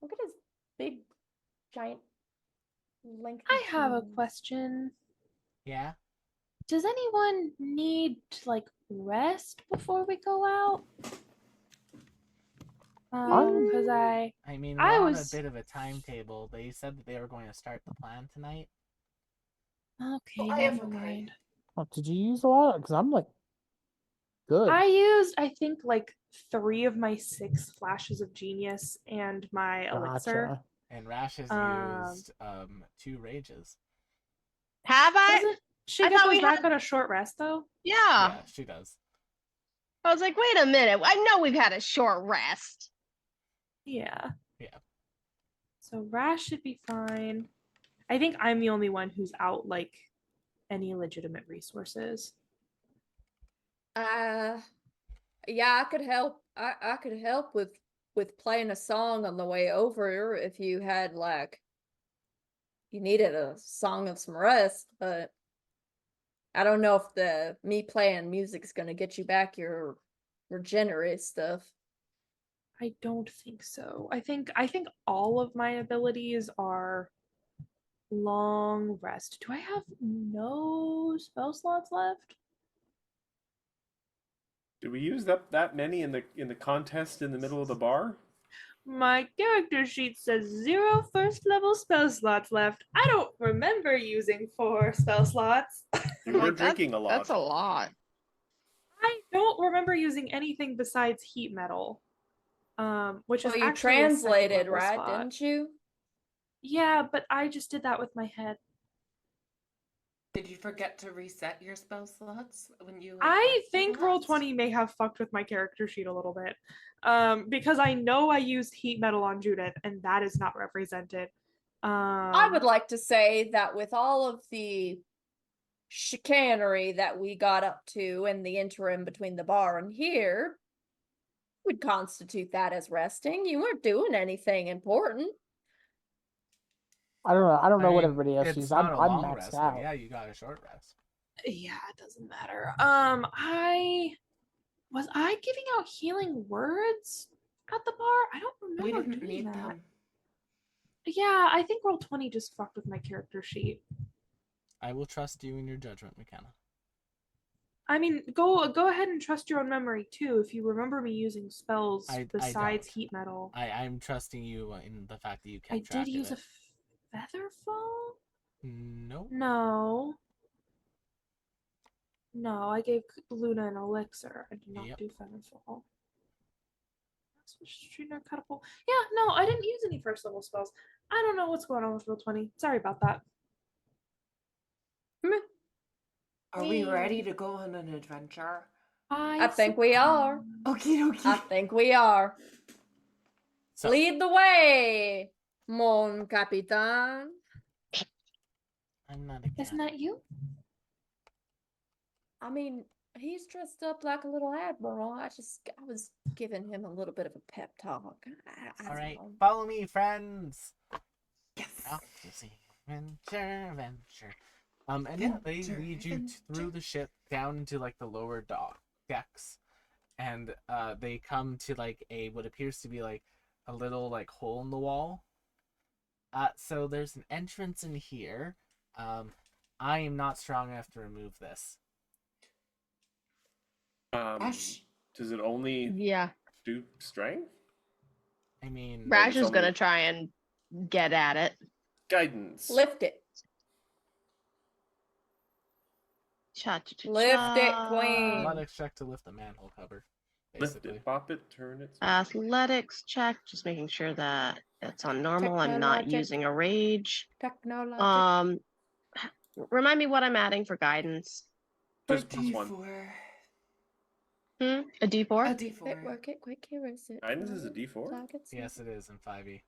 Look at his big, giant, lengthy. I have a teeth. question. Yeah. Does anyone need to like rest before we go out? Because I mean, we're I on was- a bit of a timetable. They said that they were going to start the plan tonight. Okay, I am never okay. mind. Oh, did you use a lot? Because I'm like, good. I used, I think, like 3 of my 6 flashes of genius and my elixir. Gotcha. And Rash has used 2 rages. Have I? Doesn't she I get thought those we back had- on a short rest though? Yeah. Yeah, she does. I was like, wait a minute. I know we've had a short rest. Yeah. Yeah. So Rash should be fine. I think I'm the only one who's out like any legitimate resources. Yeah, I could help. I could help with playing a song on the way over if you had like you needed a song of some rest, but I don't know if me playing music's gonna get you back your regenerate stuff. I don't think so. I think all of my abilities are long rest. Do I have no spell slots left? Did we use that many in the contest in the middle of the bar? My character sheet says 0 first level spell slots left. I don't remember using 4 spell slots. You were Like, drinking a lot. That's a lot. I don't remember using anything besides heat metal. Which Well, is you actually a second translated, level right? spot. Didn't you? Yeah, but I just did that with my head. Did you forget to reset your spell slots when you? I left think the last? Roll20 may have fucked with my character sheet a little bit. Because I know I used heat metal on Judith, and that is not represented. I would like to say that with all of the chicanery that we got up to in the interim between the bar and here, would constitute that as resting. You weren't doing anything important. I don't know. I don't know what mean, everybody else it's uses. not I'm a long maxed rest, but out. yeah, you got a short rest. Yeah, it doesn't matter. Was I giving out healing words at the bar? I don't We remember didn't doing need that. them. Yeah, I think Roll20 just fucked with my character sheet. I will trust you in your judgment, McKenna. I mean, go ahead and trust your own memory too. If you remember me using spells I besides don't. heat metal, I'm trusting you in the fact that you I kept track did use of a it. feather fall. No. No, I gave Luna an elixir. I did not Yep. do feather fall. Trainer catapult. Yeah, no, I didn't use any first level spells. I don't know what's going on with Roll20. Sorry about that. Are we ready to go on an adventure? I think we are. Okie dokie. I think we are. So, Lead the way, mon capitan. I'm not a cat. Isn't that you? I mean, he's dressed up like a little admiral. I was giving him a little bit of a pep talk. I All right, don't know. follow me, friends. Yes. Off to see adventure. And yeah, they Adventure, lead you through the ship down into like the lower pickaxe, and they come to like a what appears to be like a little like hole in the wall. So there's an entrance in here. I am not strong enough to remove this. Ash. Does it only Yeah. do strength? I mean, Right. Rash is gonna try and get at it. Guidance. Lift it. Lift it, queen. athletics check to lift the manhole cover. Lift Basically. it, pop it, turn it. Athletics check, just making sure that it's on normal. I'm not Technologic. using a rage. Technology. Remind me what I'm adding for guidance. Just +1. A D4? A D4. Work it quick. Here is it. Guidance is a D4? Yes, it is in 5e.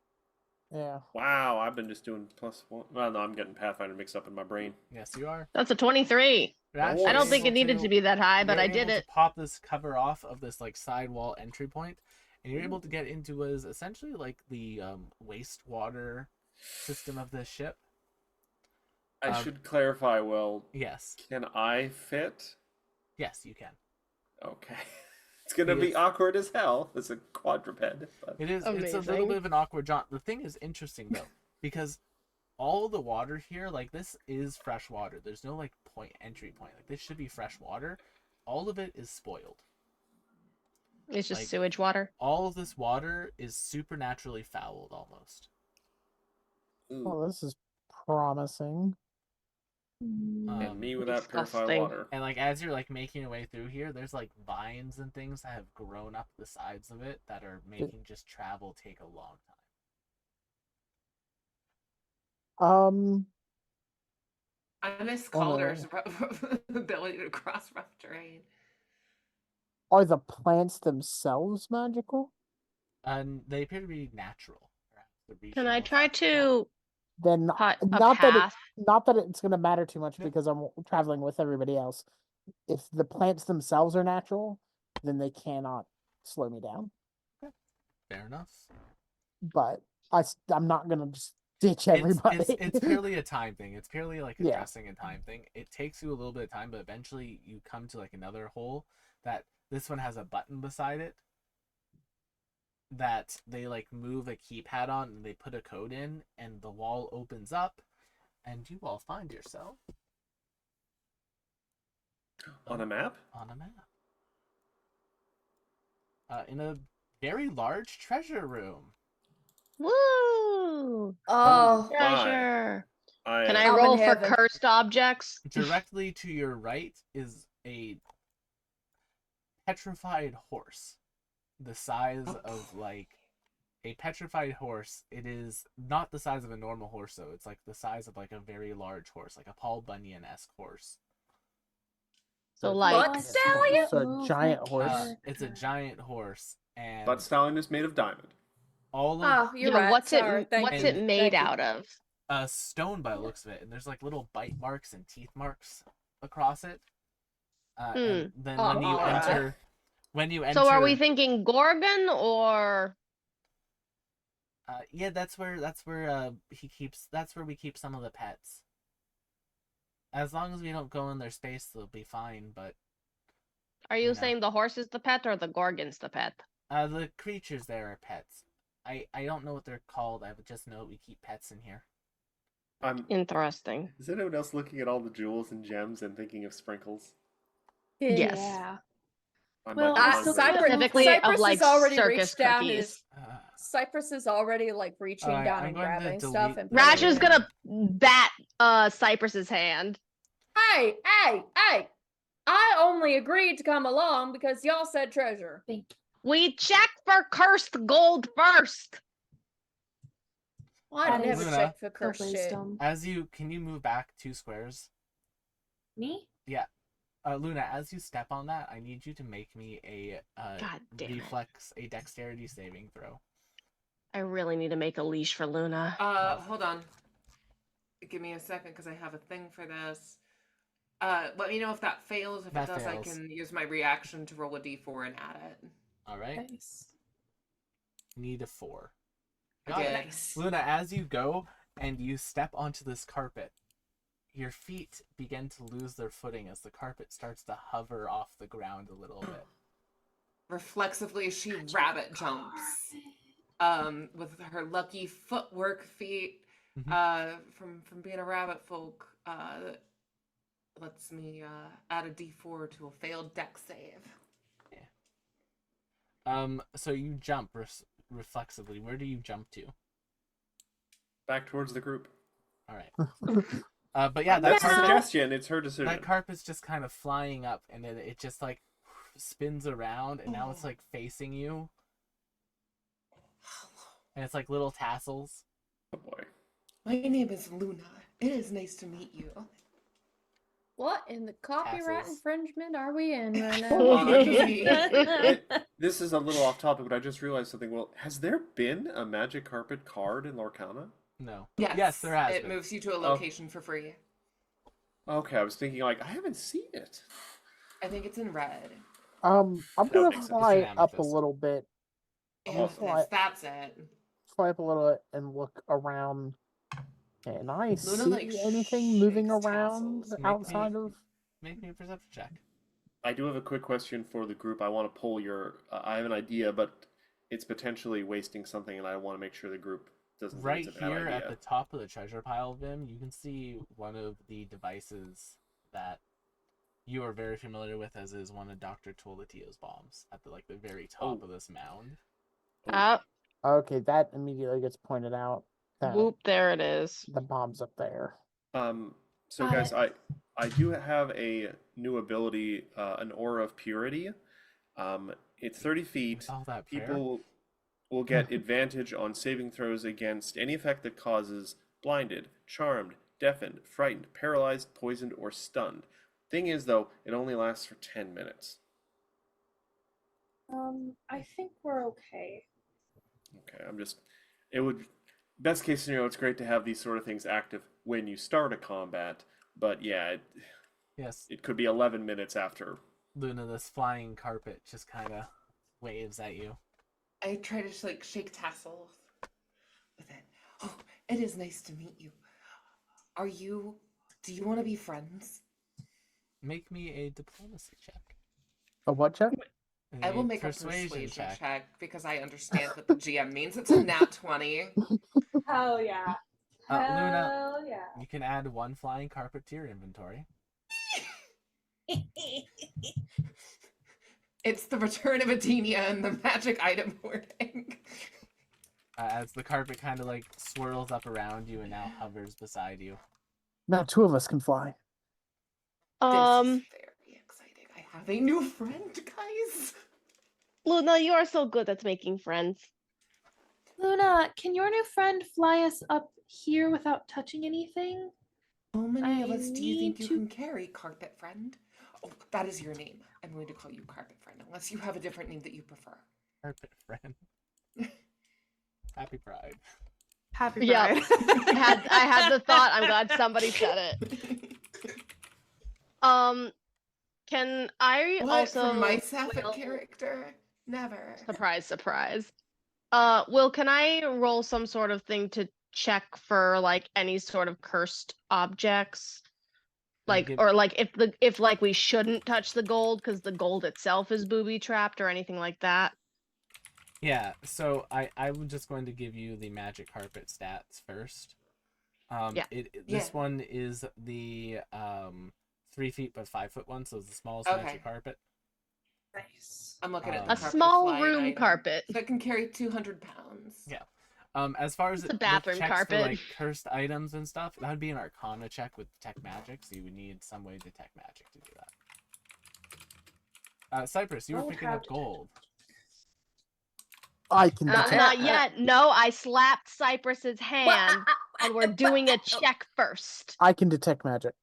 Yeah. Wow, I've been just doing +1. Well, no, I'm getting Pathfinder mixed up in my brain. Yes, you are. That's a 23. Rash, I I don't you're think it able needed to be that high, but you're I did able to it. pop this cover off of this like sidewall entry point, and you're able to get into what is essentially like the wastewater system of this ship. I should clarify, well, Yes, can I fit? yes, you can. Okay. It's going to be Yes. awkward as hell as a quadruped. But... It is. It's a little Amazing. bit of an awkward jaunt. The thing is interesting though, because all the water here, like this is fresh water. There's no like entry point. Like this should be fresh water. All of it is spoiled. It's just Like- sewage water. All of this water is supernaturally fouled almost. Ooh, Well, this is promising. and me without disgusting. purified water. And like as you're like making your way through here, there's like vines and things that have grown up the sides of it that are making just travel take a long time. I miss Calder's ability to cross rough terrain. Are the plants themselves magical? And they appear to be natural. Can I try to Then cut a not that path? not that it's going to matter too much Yeah. because I'm traveling with everybody else. If the plants themselves are natural, then they cannot slow me down. Fair enough. But I'm not going to just ditch everybody. It's purely a time thing. It's purely like a Yeah. dressing and time thing. It takes you a little bit of time, but eventually you come to like another hole that this one has a button beside it that they like move a keypad on and they put a code in and the wall opens up and you all find yourself On a map? on a map. In a very large treasure room. Woo! Oh, My. Treasure. Can I I'm in roll for heaven. cursed objects? Directly to your right is a petrified horse. The size of like a petrified horse. It is not the size of a normal horse though. It's like the size of like a very large horse, like a Paul Bunyan-esque horse. So like Blood stallion? So a giant horse. It's a giant horse, and Blood Stallion is made of diamond. all of Oh, you're yeah, right. what's Sorry. it Thank what's you. it made Thank you. out of? stone by the looks of it, and there's like little bite marks and teeth marks across it. And then Oh, when you alright. enter, So are we thinking Gorgon or yeah, that's where he keeps. That's where we keep some of the pets. As long as we don't go in their space, they'll be fine. But are you No. saying the horse is the pet or the Gorgon's the pet? the creatures there are pets. I don't know what they're called. I just know we keep pets in here. Interesting. Is anyone else looking at all the jewels and gems and thinking of sprinkles? Yes. Yeah. I'm Well, like, I hungry. still Cypress, Specifically of, Cypress like, has already circus reached down cookies. his. Uh, Cypress is already like reaching Alright, down I'm and going to grabbing stuff delete and. the- Rash putting is it gonna bat Cypress's hand. Hey, hey, hey! I only agreed to come along because y'all said treasure. Thank you. We check for cursed gold first. I That never is check for The cursed shit. wisdom. can you move back 2 squares? Me? Luna, as you step on that, I need you to make me a God damn it. a dexterity saving throw. I really need to make a leash for Luna. Hold on. Give me a second because I have a thing for this. Let me know if that fails. If That it does, fails. I can use my reaction to roll a d4 and add it. All right, Nice. need a 4. I Got did. it. Nice. Luna, as you go and you step onto this carpet, your feet begin to lose their footing as the carpet starts to hover off the ground a little bit. Reflexively, she rabbit jumps with her lucky footwork feet from being a rabbit folk. Lets me add a d4 to a failed dex save. So you jump reflexively. Where do you jump to? Back towards the group. All right. But yeah, That's a carpet, suggestion. It's her decision. that carpet's just kind of flying up, and then it just like spins around, and now it's like facing you, and it's like little tassels. Oh boy. My name is Luna. It is nice to meet you. What in the copyright Tassels. infringement are we in right Hold on, now? This is a little off topic, but I just realized something. Well, has there been a magic carpet card in Lorcana? No. Yes, Yes, there has It been. moves you to a location for free. Okay, I was thinking like I haven't seen it. I think it's in red. I'm That gonna makes sense. fly It's an up a amethyst. little bit, Amethyst, that's it. fly up a little bit, and look around. Can I see like, anything moving shakes around tassels. outside of? Make me a perception check. I do have a quick question for the group. I want to pull your. I have an idea, but it's potentially wasting something, and I want to make sure the group doesn't Right think it's a bad here idea. at the top of the treasure pile, Vim, you can see one of the devices that you are very familiar with, as is one of Dr. Tolatio's bombs at the very top of this mound. Okay, that immediately gets pointed out. That Whoop, there it is. the bomb's up there. So Got guys, I do have a new ability, an aura of purity. It's 30 feet. With all that prayer? People will get advantage on saving throws against any effect that causes blinded, charmed, deafened, frightened, paralyzed, poisoned, or stunned. Thing is, though, it only lasts for 10 minutes. I think we're okay. Okay, it would, best case scenario, it's great to have these sort of things active when you start a combat, but yeah, Yes, it could be 11 minutes after. Luna, this flying carpet just kind of waves at you. I try to shake tassels with it. Oh, it is nice to meet you. Do you want to be friends? Make me a diplomacy check. A what check? I will A make a persuasion check because I understand what the GM means. It's a nat 20. Hell yeah. Luna, Hell yeah. you can add one flying carpet to your inventory. It's the return of Adenia and the magic item hoarding. As the carpet kind of swirls up around you and now hovers beside you. Now two of us can fly. This is very exciting. I have a new friend, guys. Luna, you are so good at making friends. Luna, can your new friend fly us up here without touching anything? How many of I us do you think you need can carry, Carpet Friend? Oh, that is your name. I'm going to call you Carpet Friend, unless you have a different name that you prefer. Carpet friend. Happy Pride. Happy Yeah. Pride. I had the thought. I'm glad somebody said it. Can I What, also from my sapphic Will- character? Never. Surprise, surprise. Will, can I roll some sort of thing to check for any sort of cursed objects? If we shouldn't touch the gold because the gold itself is booby trapped or anything like that. Yeah, so I'm just going to give you the magic carpet stats first. This one is the 3 feet but 5 foot one, so it's the smallest Okay. magic carpet. Nice. I'm looking at A the A carpet small flying room item. carpet. That can carry 200 pounds. Yeah. As far as It's a the bathroom checks carpet. for cursed items and stuff, that would be an Arcana check with detect magic, so you would need some way to detect magic to do that. Cypress, you were Gold picking up have detect gold. I can detect. Not yet. No, I slapped Cypress's hand, and we're doing a check first. I can detect magic.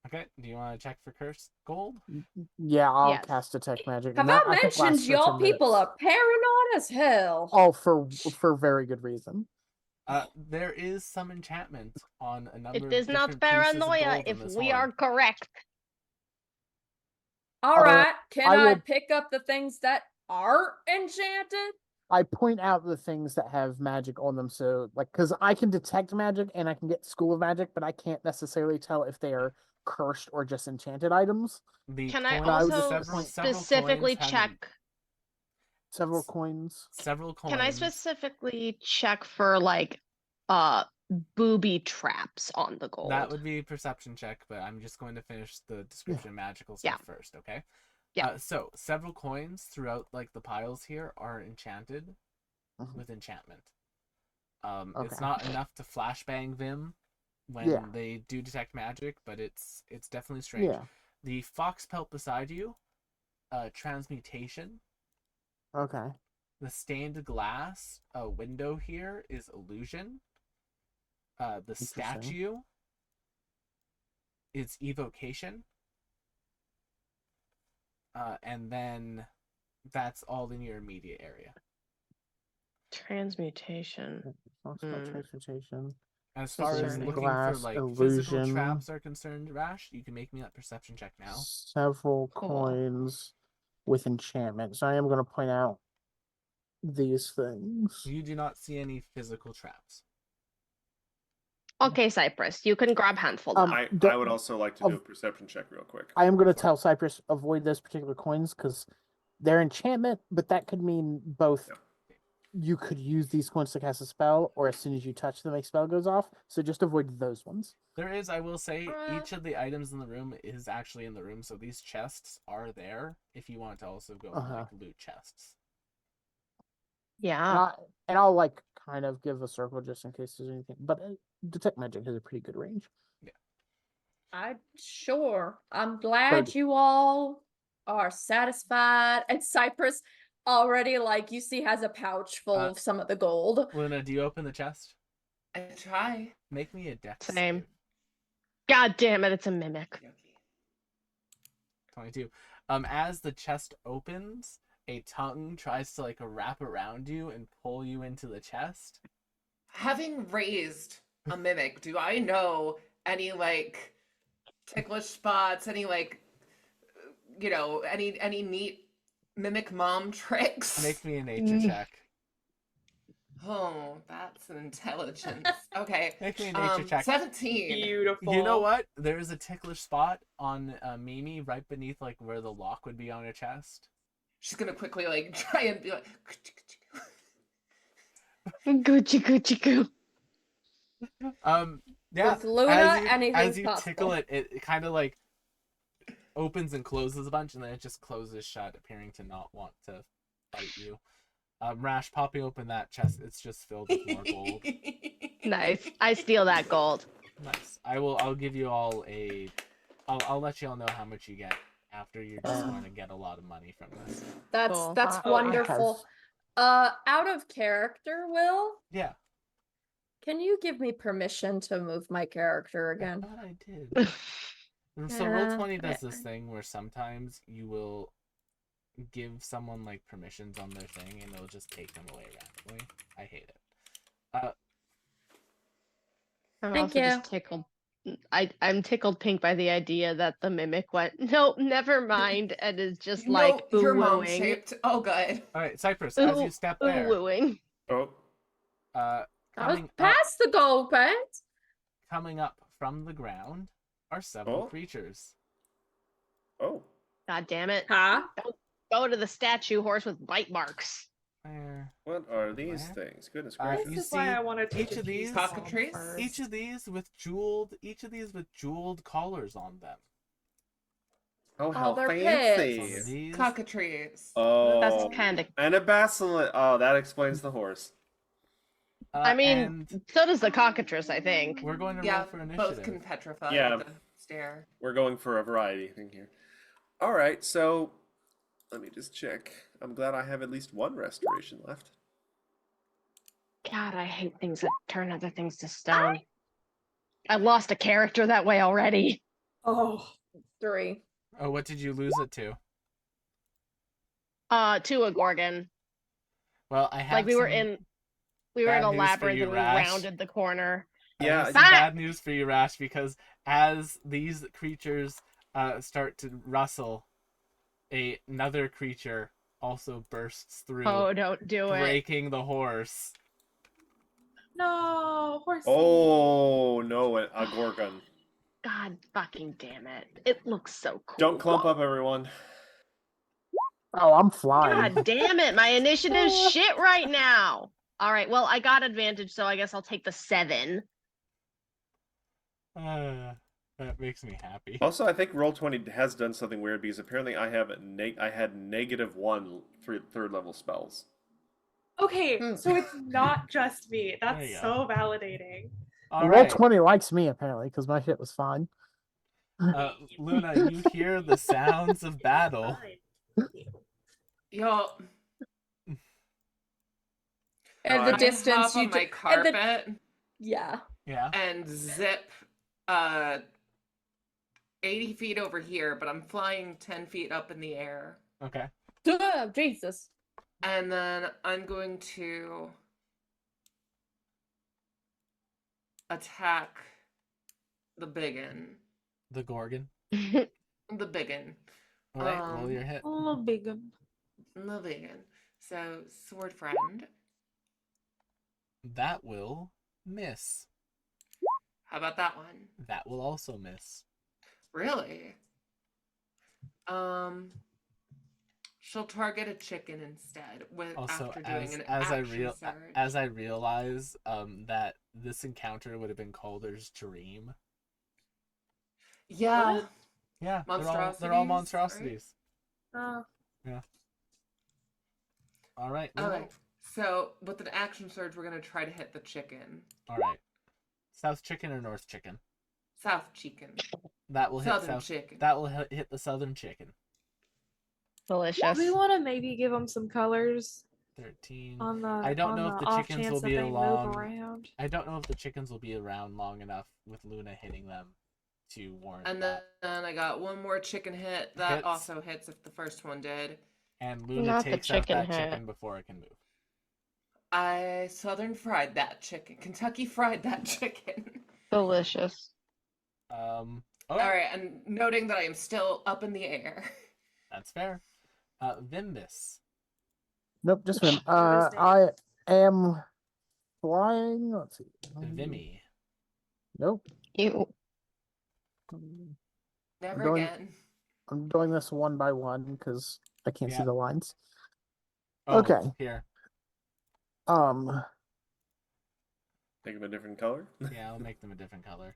Okay, do you want to check for cursed gold? Yeah, I'll Yes. cast detect magic. Have and that, I think, lasts mentioned for y'all 10 minutes. people are paranoid as hell? Oh, for very good reason. There is some enchantment on a number It of is not different pieces of paranoia gold in if this we horn. are correct. All right, can I I will- pick up the things that aren't enchanted? I point out the things that have magic on them. So, like, because I can detect magic and I can get School of Magic, but I can't necessarily tell if they are cursed or just enchanted items. The Can I coins, I would also just point specifically coins have check? several coins. several coins. Can I specifically check for like booby traps on the gold? That would be a perception check, but I'm just going to finish the description of magical stuff first, okay? Yeah. So several coins throughout like the piles here are enchanted Mhm. with enchantment. Okay. It's not enough to flashbang them when they do detect magic, but it's definitely strange. Yeah. The fox pelt beside you, transmutation. Okay. The stained glass window here is illusion. The Interesting. statue is evocation. And then that's all in your immediate area. Transmutation. Transportation. As far as Concerning. looking Glass, for like illusion. physical traps are concerned, Rash, you can make me that perception check now. Several Cool. coins with enchantment. So I am going to point out these things. You do not see any physical traps. Okay, Cypress, you can grab handful now. I would also like to do a perception check real quick. I am going to tell Cypress avoid those particular coins because they're enchantment, but that could mean both. Yeah. You could use these coins to cast a spell, or as soon as you touch them, a spell goes off. So just avoid those ones. There is, I will say, Uh. each of the items in the room is actually in the room, so these chests are there if you want to also go and like loot chests. Yeah. And I'll like kind of give a circle just in case there's anything. But detect magic has a pretty good range. I'm sure. I'm glad But- you all are satisfied. And Cypress already, like, you see, has a pouch full of some of the gold. Luna, do you open the chest? I try. Make me a dex Same. save. God damn it, it's a mimic. Okay. 22. As the chest opens, a tongue tries to like wrap around you and pull you into the chest. Having raised a mimic, do I know any like ticklish spots, any like any neat mimic mom tricks? Make me a nature check. Oh, that's an intelligence. Okay. Make me a nature check. 17. Beautiful. You know what? There is a ticklish spot on Mimi right beneath like where the lock would be on her chest. She's gonna quickly like try and be like Gucci Gucci goo. Yeah. With Luna, as anything's you possible. tickle it, it kind of like opens and closes a bunch, and then it just closes shut, appearing to not want to fight you. Rash, popping open that chest, it's just filled with more gold. Nice. I steal that gold. Nice. I'll give you all a. I'll let you all know how much you get after you're just going to get a lot of money from this. That's Cool. that's Oh, wonderful. Out of character, Will, Yeah. can you give me permission to move my character I again? thought I did. So Yeah. Roll20 does this thing where sometimes you will give someone like permissions on their thing and it'll just take them away randomly. I hate it. I'm Thank also you. just tickled. I'm tickled pink by the idea that the mimic went, nope, never mind, and is just like you're mom ooh-wooing. shaped. Oh good. All right, Cypress, as you step there, Ooh-wooing. Oh, I was coming up, past the gold pants. coming up from the ground are several Oh. creatures. oh. God damn it. Huh? Go to the statue horse with bite marks. Where? What are these Where? things? Goodness Uh, gracious. you This is why see I want to take each a of piece these- off Cockatrice? first. Each of these with jeweled collars on them. Oh, how they're fancy. Some of pits. these. Cockatrice. Oh. That's kind of. And a basilisk. Oh, that explains the horse. I mean, and so does the cockatrice, I think. we're going to roll Yeah, for both initiative. can petrify Yeah. the stare. We're going for a variety thing here. All right, so let me just check. I'm glad I have at least one restoration left. God, I hate things that turn other things to stone. I lost a character that way already. Oh, 3. Oh, what did you lose it to? To a gorgon. Well, I have Like we were some in a bad news for labyrinth you, and we Rash. rounded the corner. I Yeah, have some Ah! bad news for you, Rash, because as these creatures start to rustle, another creature also bursts through, Oh, don't do it. breaking the horse. No, horse. Oh no, a Gorgon. God fucking damn it. It looks so cool. Don't clump up, everyone. Oh, I'm flying. God damn it. My initiative's shit right now. All right. Well, I got advantage, so I guess I'll take the 7. That makes me happy. Also, I think Roll20 has done something weird because apparently I had -1 third level spells. Okay, Hmm. so it's not just me. There That's you so validating. All Roll right, 20 likes me apparently because my shit was fine. Luna, you hear the sounds of battle. Yo, And No, the I distance hop on you my and carpet yeah. Yeah. and zip 80 feet over here, but I'm flying 10 feet up in the air. Okay. Duh, Jesus. And then I'm going to attack the biggin. The Gorgon. The biggin. All right, roll your hit. Oh, big one. The biggin. So, sword friend. That will miss. How about that one? That will also miss. Really? She'll target a chicken instead Also, after doing an as action surge. I realize that this encounter would have been Calder's dream. Yeah. What? Yeah, they're all monstrosities. Oh. Yeah. All right. Okay. Luna. So with an action surge, we're gonna try to hit the chicken. All right. South chicken or north chicken? South chicken. That will hit Southern chicken. That will hit the southern chicken. Delicious. Do we want to maybe give them some colors 13. on the? I don't on know if the off chickens chance will that be they move along. around. I don't know if the chickens will be around long enough with Luna hitting them to warrant And that. then I got one more chicken hit. That Hits. also hits if the first one did. And Luna Not the takes out chicken that hit. chicken before it can move. I southern fried that chicken. Kentucky fried that chicken. Delicious. All All right, and noting that I am still up in the air. That's fair. Vimbus. Nope, just him. His name. I am flying. Let's see. Vimy. Nope. You. Never Going- again. I'm doing this one by one because I can't see Yeah. the lines. Oh, Okay. Here. Think of a different color. Yeah, I'll make them a different color.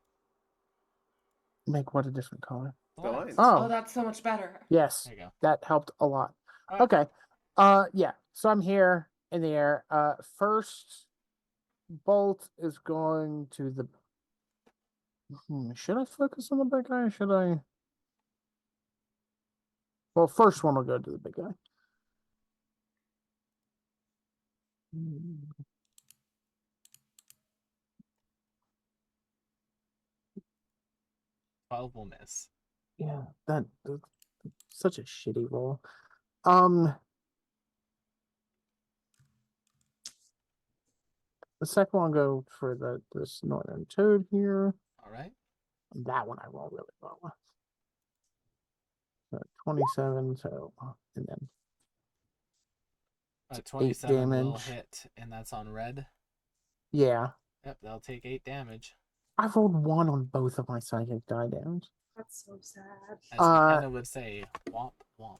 Make what a different color. The The lines. lines. Oh, Oh, that's so much better. yes, There you go. that helped a lot. All right. Okay. Yeah. So I'm here in the air. First bolt is going to the. Should I focus on the big guy? Or should I? Well, first one will go to the big guy. 12 will miss. Yeah, that's such a shitty roll. The second one go for this northern toad here. All right. That one I roll really well. So 27. So and then 27 will damage. hit, and that's on red. yeah, Yep, they'll take 8 damage. I rolled 1 on both of my psychic die damage. That's so sad. As McKenna would say, womp womp.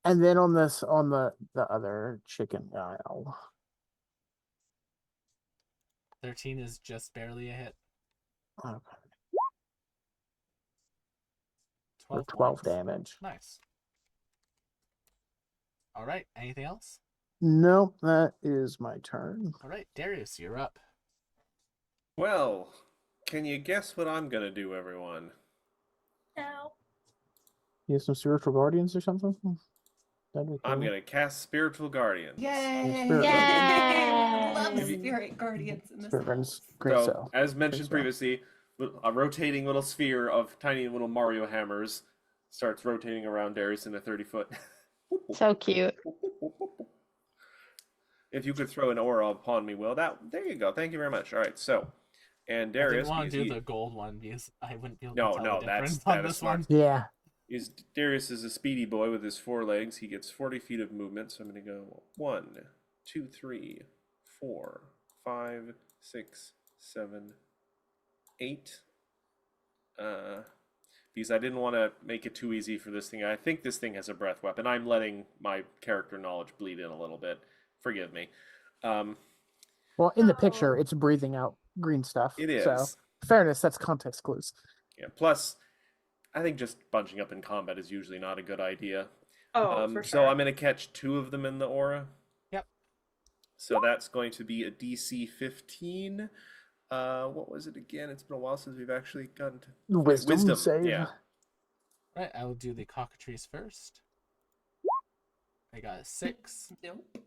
And then on the other chicken guy, 13 is just barely a hit. okay, 12, 12 points. damage. Nice. All right. Anything else? Nope, that is my turn. All right, Darius, you're up. Well, can you guess what I'm gonna do, everyone? No. You have some spiritual guardians or something? That'd be I'm cool. gonna cast Spiritual Guardians. Yay! Spirit Yay! Love If you- spirit guardians in this Spirit house. Guardians, great So, so. as mentioned Great previously, a rotating little sphere of tiny little Mario hammers starts rotating around Darius in a 30-foot. So cute. If you could throw an aura upon me, Will, there you go. Thank you very much. All right, so, and I Darius, didn't want to because do he- the gold one because I wouldn't be able No, to tell no, the that's- difference that on is this smart. one. Yeah. Darius is a speedy boy with his 4 legs. He gets 40 feet of movement, so I'm going to go 1, 2, 3, 4, 5, 6, 7, 8. Because I didn't want to make it too easy for this thing. I think this thing has a breath weapon. I'm letting my character knowledge bleed in a little bit. Forgive me. Well, in the picture, it's breathing out green stuff. It is. So, fairness, that's context clues. Yeah. Plus, I think just bunching up in combat is usually not a good idea. Oh, for sure. So I'm going to catch 2 of them in the aura. Yep. So that's going to be a DC 15. What was it again? It's been a while since we've actually gotten to Wisdom save. Yeah. Right, I will do the cockatrice first. I got a 6. Nope.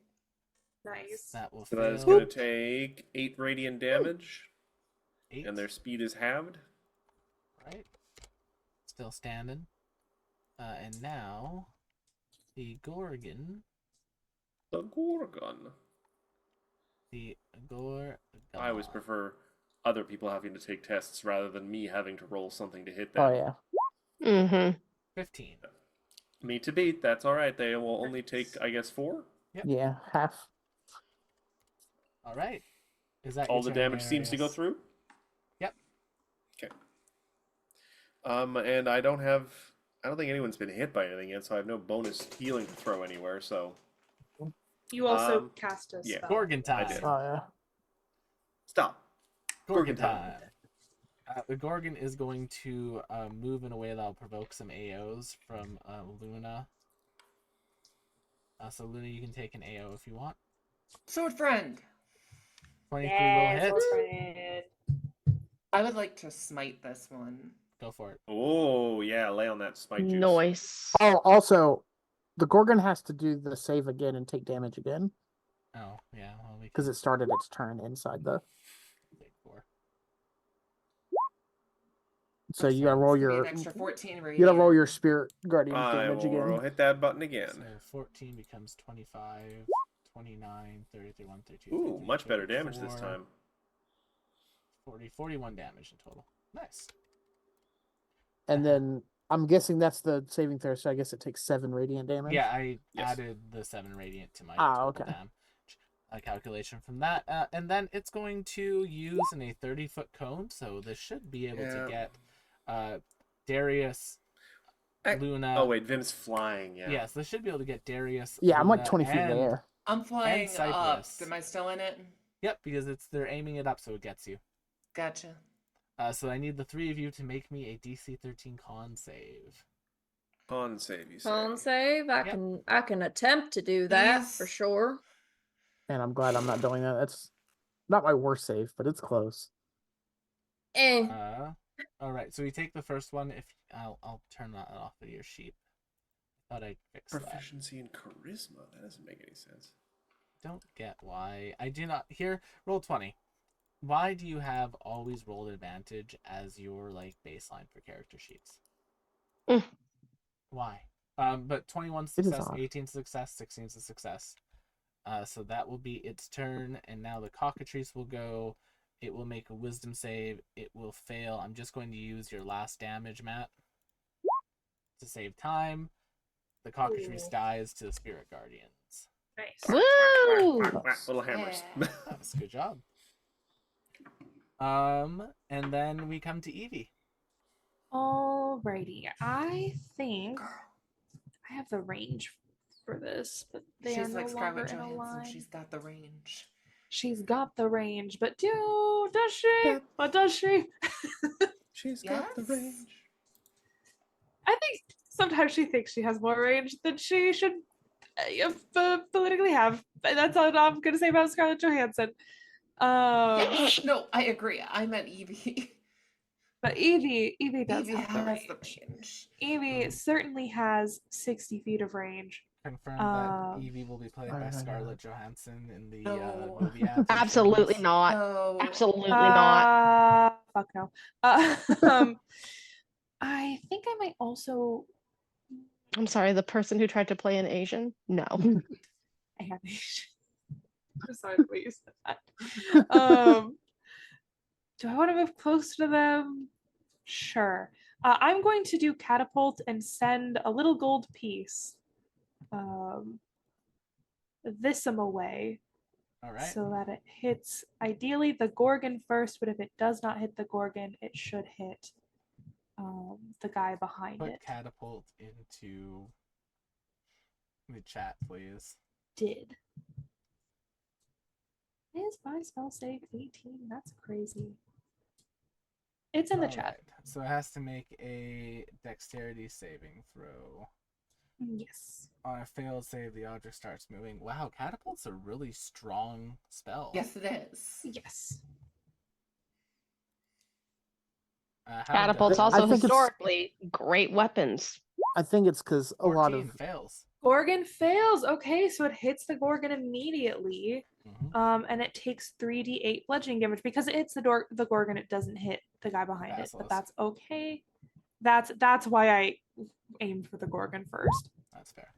Nice. That will So fail. that is going to take 8 radiant damage, 8. and their speed is halved. Right. Still standing. And now the Gorgon. The Gorgon. The Gorgon. I always prefer other people having to take tests rather than me having to roll something to hit them. Oh, yeah. Mm-hmm. 15. Me to beat, that's alright. They will only take, I guess, 4? Yep. Yeah, half. All right. Is that All your the turn, damage seems to go Darius? through? Yep. Okay. And I don't think anyone's been hit by anything yet, so I have no bonus healing to throw anywhere, so... You also cast a yeah. spell. Gorgon I time. did. Oh, yeah. Stop. Gorgon Gorgon time. The Gorgon is going to move in a way that will provoke some AOs from Luna. So Luna, you can take an AO if you want. Sword friend. 23 Yeah, will hit. sword friend. I would like to smite this one. Go for it. Oh, yeah, lay on that spike juice. Nice. Oh, also, the Gorgon has to do the save again and take damage again Oh, yeah. Well, we because can it started its turn inside the. take 4. So That's you gotta fine. roll It's gonna be your. an extra 14 radiant. You gotta roll your spirit guardian's I damage will again. hit that button again. So 14 becomes 25, 29, 30, 31, 32. Ooh, 33, much better damage this 34, time. 40, 41 damage in total. Nice. And then I'm guessing that's the saving throw, so I guess it takes 7 radiant damage. Yeah, I Yes. added the 7 radiant to my Ah, total okay. damage calculation from that. And then it's going to use in a 30-foot cone, so this should be able to Yeah. get Darius, Luna. Oh, wait, Vim's flying, yeah. Yes, this should be able to get Darius. Yeah, I'm like Luna, 20 feet in and- the air. I'm flying up. Cypress. Am I still in it? Yep, because they're aiming it up so it gets you. Gotcha. So I need the 3 of you to make me a DC 13 con save. Con save, you say. Con save. I Yep. can attempt to do that for Please. sure. And I'm glad I'm not doing that. That's not my worst save, but it's close. Eh. All right. So we take the first one. If I'll turn that off of your sheet. Thought I'd fix that. Proficiency in charisma. That doesn't make any sense. Don't get why I do not. Here, roll 20. Why do you have always rolled advantage as your like baseline for character sheets? Mm. Why? But 21 It is success, odd. 18 success, 16 is a success. So that will be its turn, and now the cockatrice will go. It will make a wisdom save. It will fail. I'm just going to use your last damage, Matt, to save time. The cockatrice Ooh. dies to the spirit guardians. Nice. Woo! Whack, whack, little hammers. Yeah. That's a good job. And then we come to Evie. Alrighty. I think I have the range for this, but they She's are like no longer Scarlett in a Johansson. line. She's got the range. She's got the range, but does she? What does she? She's got the Yes. range. I think sometimes she thinks she has more range than she should politically have. And that's all I'm gonna say about Scarlett Johansson. No, I agree. I meant Evie. But Evie does Evie have the has range. the range. Evie certainly has 60 feet of range. Confirm that Um, Evie will be played I by don't know. Scarlett Johansson in the No. movie adaptation. Absolutely not. No. Absolutely not. Fuck no. I think I might also. I'm sorry, the person who tried to play an Asian? No. I have Asian. I'm sorry the way you said that. Do I want to move close to them? Sure. I'm going to do catapult and send a little gold piece this away. All right. So that it hits ideally the Gorgon first, but if it does not hit the Gorgon, it should hit the guy behind Put it. catapult into the chat, please. Did. Is my spell save 18? That's crazy. It's in the chat. Alright, so it has to make a dexterity saving throw. Yes. On a failed save, the object starts moving. Wow, catapult's a really strong spell. Yes, it is. Yes. Catapults does- I also think it's- historically great weapons. I think it's because a lot 14 of fails. Gorgon fails. Okay, so it hits the Gorgon immediately. Mhm. And it takes 3d8 bludgeoning damage because it hits the Gorgon. It doesn't hit the guy behind it, but Basilisk. that's okay. That's why I aimed for the Gorgon first. That's fair.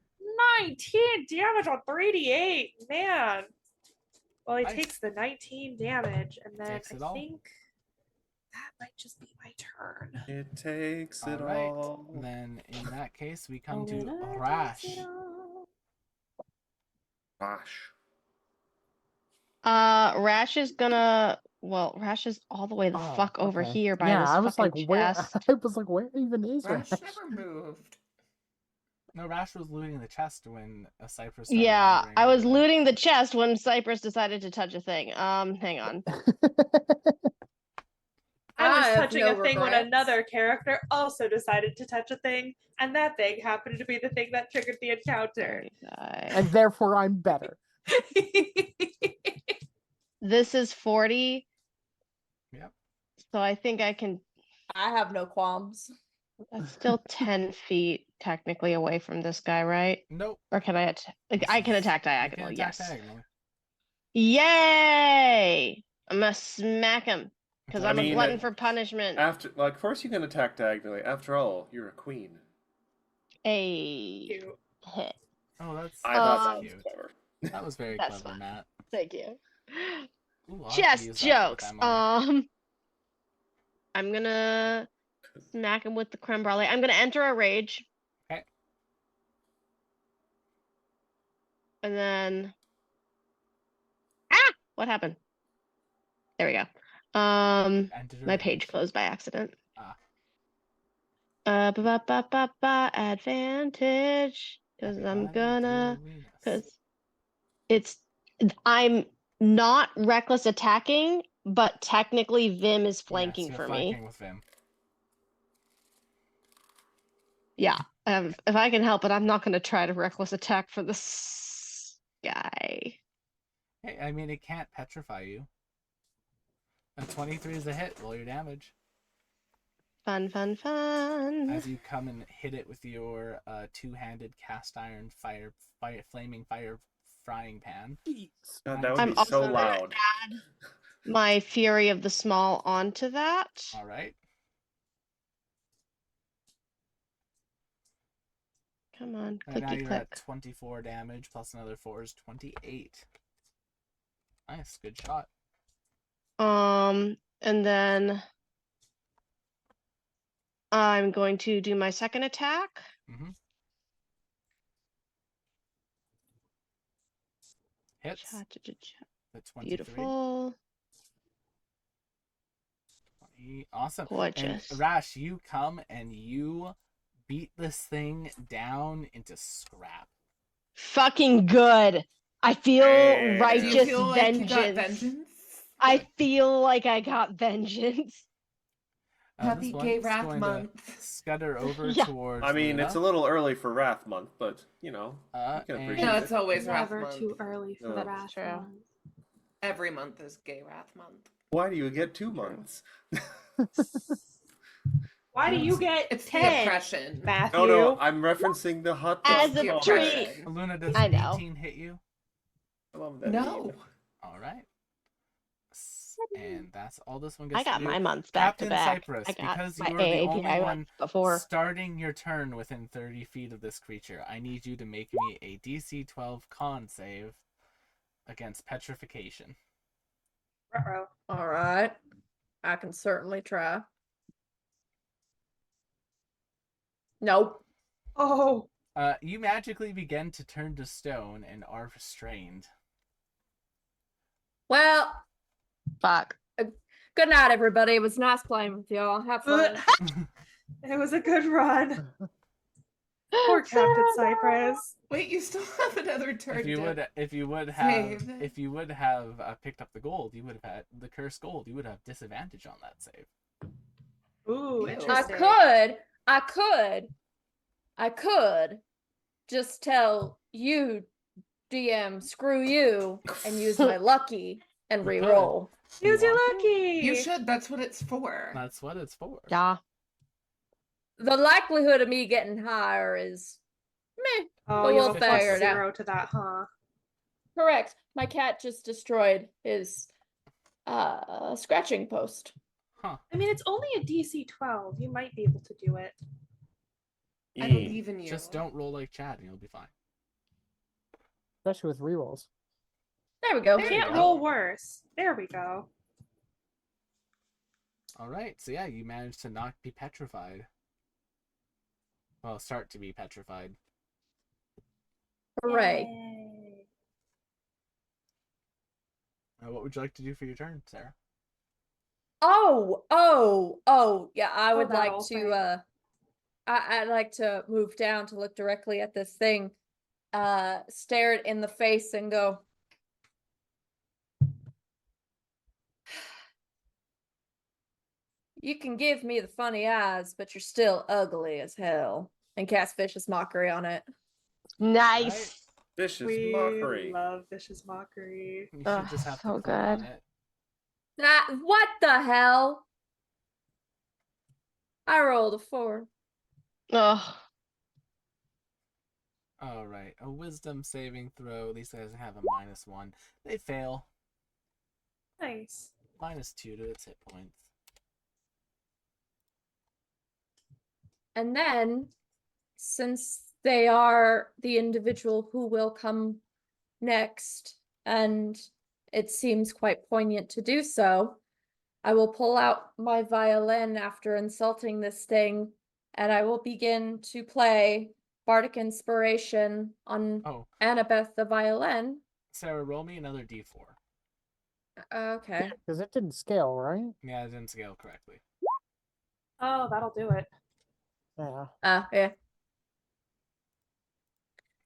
19 damage on 3d8, man. Well, he Nice. takes the 19 damage, and then Takes it I all. think that might just be my turn. It takes it Alright, all. then in that case, we come Oh, to it takes Rash. it all. Gosh. Rash is gonna. Well, Rash is all the way the Oh, fuck over okay. here by yeah, this I was like, fucking where? chest. I was like, where even is Rash Rash? never moved. No, Rash was looting the chest when a Cypress started Yeah, wandering I was over there. looting the chest when Cypress decided to touch a thing. Hang on. I was have touching no a thing when regrets. another character also decided to touch a thing, and that thing happened to be the thing that triggered the encounter. And therefore, I'm better. This is 40. Yep. So I think I can. I have no qualms. That's still 10 feet technically away from this guy, right? Nope. Or can I attack? Like, I can attack You diagonal. can attack Yes. diagonally. Yay! I'm gonna smack him because I I'm a mean, glutton for punishment. After, like, of course you can attack diagonally. After all, you're a queen. A Cute. hit. Oh, that's I thought that was cute. clever. That was very That's clever, fine. Matt. Thank you. Ooh, I'll have to Just use that with jokes. MR. I'm gonna smack him with the creme brulee. I'm gonna enter a rage. Okay. And then what happened? There we go. Entered a My rage. page closed by accident. Ah. Advantage because I'm Everybody gonna do Venus. because I'm not reckless attacking, but technically Vim is flanking Yes, for you're me. flanking with Vim. Yeah, if I can help it, I'm not gonna try to reckless attack for this guy. Hey, I mean, it can't petrify you. A 23 is a hit. Roll your damage. Fun, fun, fun. As you come and hit it with your two-handed cast iron flaming fire frying pan. God, that would I'm be so also gonna loud. add my Fury of the Small onto that. All right. Come on, And now clicky you're click. at 24 damage plus another 4 is 28. Nice, good shot. And then I'm going to do my second attack. Mm-hmm. Hits. Cha-cha-cha-cha. The 23. Beautiful. 20. Awesome. Gorgeous. And Rash, you come and you beat this thing down into scrap. Fucking good. I feel Hey. Do righteous you feel like you got vengeance. vengeance? I feel like I got vengeance. Happy This Gay one's Wrath going Month. to scudder over Yeah. towards I mean, Luna. it's a little early for Wrath Month, but, you know, you can and- appreciate No, it. it's always Wrath Never Month. too early for No. the Wrath True. month. Every month is Gay Wrath Month. Why do you get 2 months? Why do you get It's the 10, oppression. Matthew? Oh no, I'm referencing the hot As dog. a the treat. oppression. Luna, does I know. 18 hit you? I love that No. meme. All right. And that's all this one I gets to got do. my months back to Captain back. Cypress, I got because my you are the AAPI only months one before. starting your turn within 30 feet of this creature, I need you to make me a DC 12 con save against petrification. Ruh-roh. All right. I can certainly try. Nope. Oh, You magically begin to turn to stone and are restrained. Well, Fuck. good night, everybody. It was nice playing with y'all. Have fun. it was a good run. Poor Captain Cypress. Wait, you still have another turn. If you would have picked up the gold, you would have had the cursed gold. You would have disadvantage on that save. Ooh, Ew. interesting. I could just tell you, DM, screw you, and use my lucky and You could. re-roll. Use your want to? lucky. You should. That's what it's for. That's what it's for. Yeah. The likelihood of me getting higher is meh. Oh, But you we'll have a plus figure it out. 0 to that, huh? Correct. My cat just destroyed his scratching post. Huh. I mean, it's only a DC 12. You might be able to do it. I believe in you. Just don't roll like Chad and you'll be fine. Especially with rerolls. There we go. There you Can't go. roll worse. There we go. All right. So yeah, you managed to not be petrified. Well, start to be petrified. Hooray. Yay. What would you like to do for your turn, Sarah? Yeah, I would that like old to thing. I'd like to move down to look directly at this thing, stare it in the face and go, you can give me the funny eyes, but you're still ugly as hell. And cast vicious mockery on it. Nice. Vicious We mockery. love vicious mockery. You Ugh, should just have so to click on good. it. What the hell? I rolled a 4. Ugh. All right. A wisdom saving throw. These guys have a -1. They fail. Nice. -2 to its hit points. And then, since they are the individual who will come next, and it seems quite poignant to do so, I will pull out my violin after insulting this thing, and I will begin to play Bardic Inspiration on Oh, Annabeth the violin. Sarah, roll me another D4. Okay. Because it didn't scale, right? Yeah, it didn't scale correctly. Oh, that'll do it. Yeah. Yeah.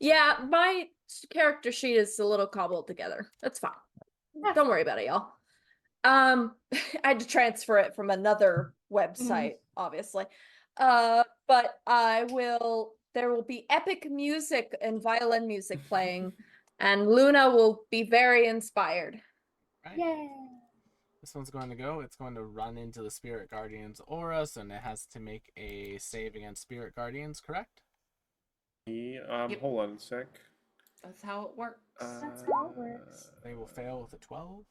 Yeah, my character sheet is a little cobbled together. That's fine. Don't worry about it, y'all. I had to transfer it from another website, obviously. But there will be epic music and violin music playing, and Luna will be very inspired. Right? Yeah. This one's going to go. It's going to run into the Spirit Guardian's aura, so it has to make a save against Spirit Guardians, correct? Yep. Hold on a sec. That's how it works. That's how it works. They will fail with a 12.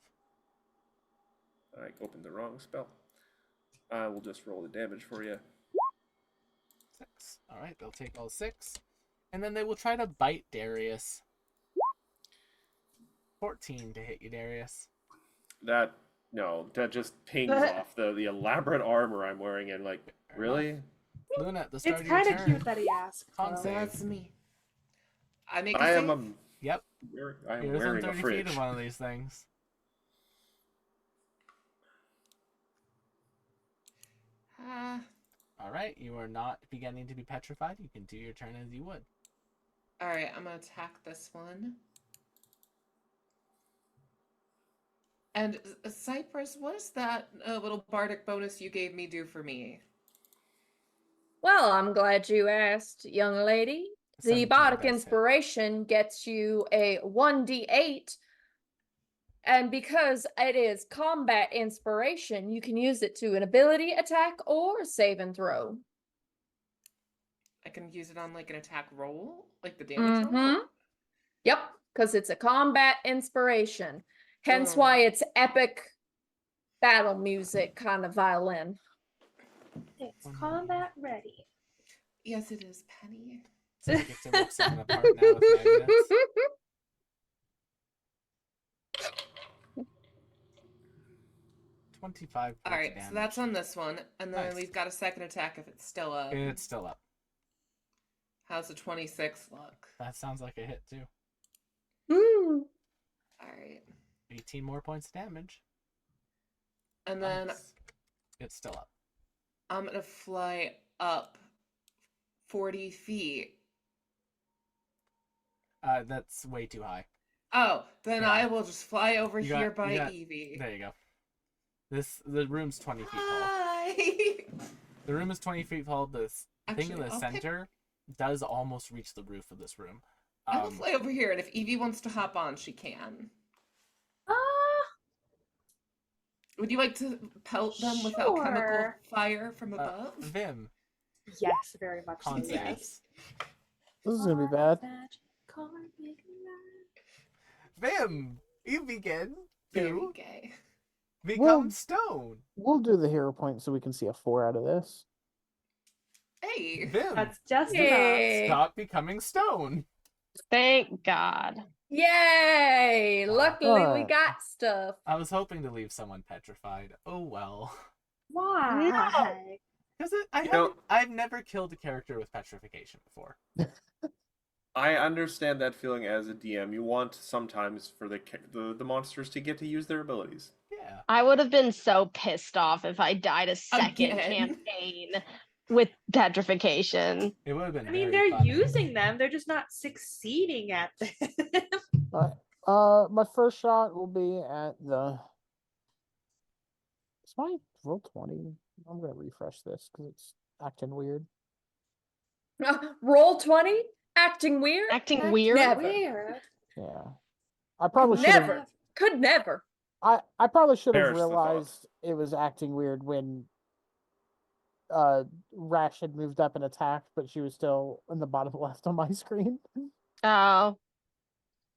I opened the wrong spell. I will just roll the damage for you. 6. All right, they'll take all 6. And then they will try to bite Darius. 14 to hit you, Darius. That just pings off the elaborate armor I'm wearing and like, Fair really? enough. Luna, at the start It's of your kind of turn. cute that he asked. Con though. save. That's me. I make a I save. am Yep. I am You're within wearing a 30 feet fridge. of one of these things. All right, you are not beginning to be petrified. You can do your turn as you would. All right, I'm gonna attack this one. And Cypress, what does that little bardic bonus you gave me do for me? Well, I'm glad you asked, young lady. The 17 Bardic does hit. Inspiration gets you a 1d8, and because it is combat inspiration, you can use it to an ability, attack, or save and throw. I can use it on like an attack roll, like the damage roll. Mm-hmm. Yep, because it's a combat inspiration. Hence Oh. why it's epic battle music kind of violin. It's combat ready. Yes, it is, Penny. So I get to rip someone apart now with magnets. 25 All points right, of damage. so that's on this one, and then Nice. we've got a second attack if it's still up. It's still up. How's the 26 look? That sounds like a hit too. Ooh. All right. 18 more points of damage. And then Nice. It's still up. I'm going to fly up 40 feet. That's way too high. Oh, then Yeah. I will just fly over You got- here by you got- Evie. There you go. The room's 20 feet tall. Hi! The room is 20 feet tall. The thing in Actually, the I'll pick- center does almost reach the roof of this room. I will fly over here, and if Evie wants to hop on, she can. Would you like to pelt them without chemical Sure. fire from above? Vim, Yes, very much so. con save. Yes. This is gonna be bad. Vim, you begin Very to gay. become Well- stone. We'll do the hero point so we can see a 4 out of this. Hey! Vim, That's just Yay. stop becoming stone. Thank God. Yay! Luckily, we Alright. got stuff. I was hoping to leave someone petrified. Oh well. Why? Because know- I've never killed a character with petrification before. I understand that feeling as a DM. You want sometimes for the monsters to get to use their abilities. Yeah. I would have been so pissed off if I died a second Again. campaign with petrification. It would have been I mean, very they're funny. using them. They're just not succeeding at them. My first shot will be at the. Is my roll 20? I'm gonna refresh this because it's acting weird. Roll 20? Acting weird? Acting weird? Never. Weird. Yeah, I probably should have. Never. Could never. I probably should have Perish the thought. realized it was acting weird when Rash had moved up and attacked, but she was still in the bottom left on my screen. Oh.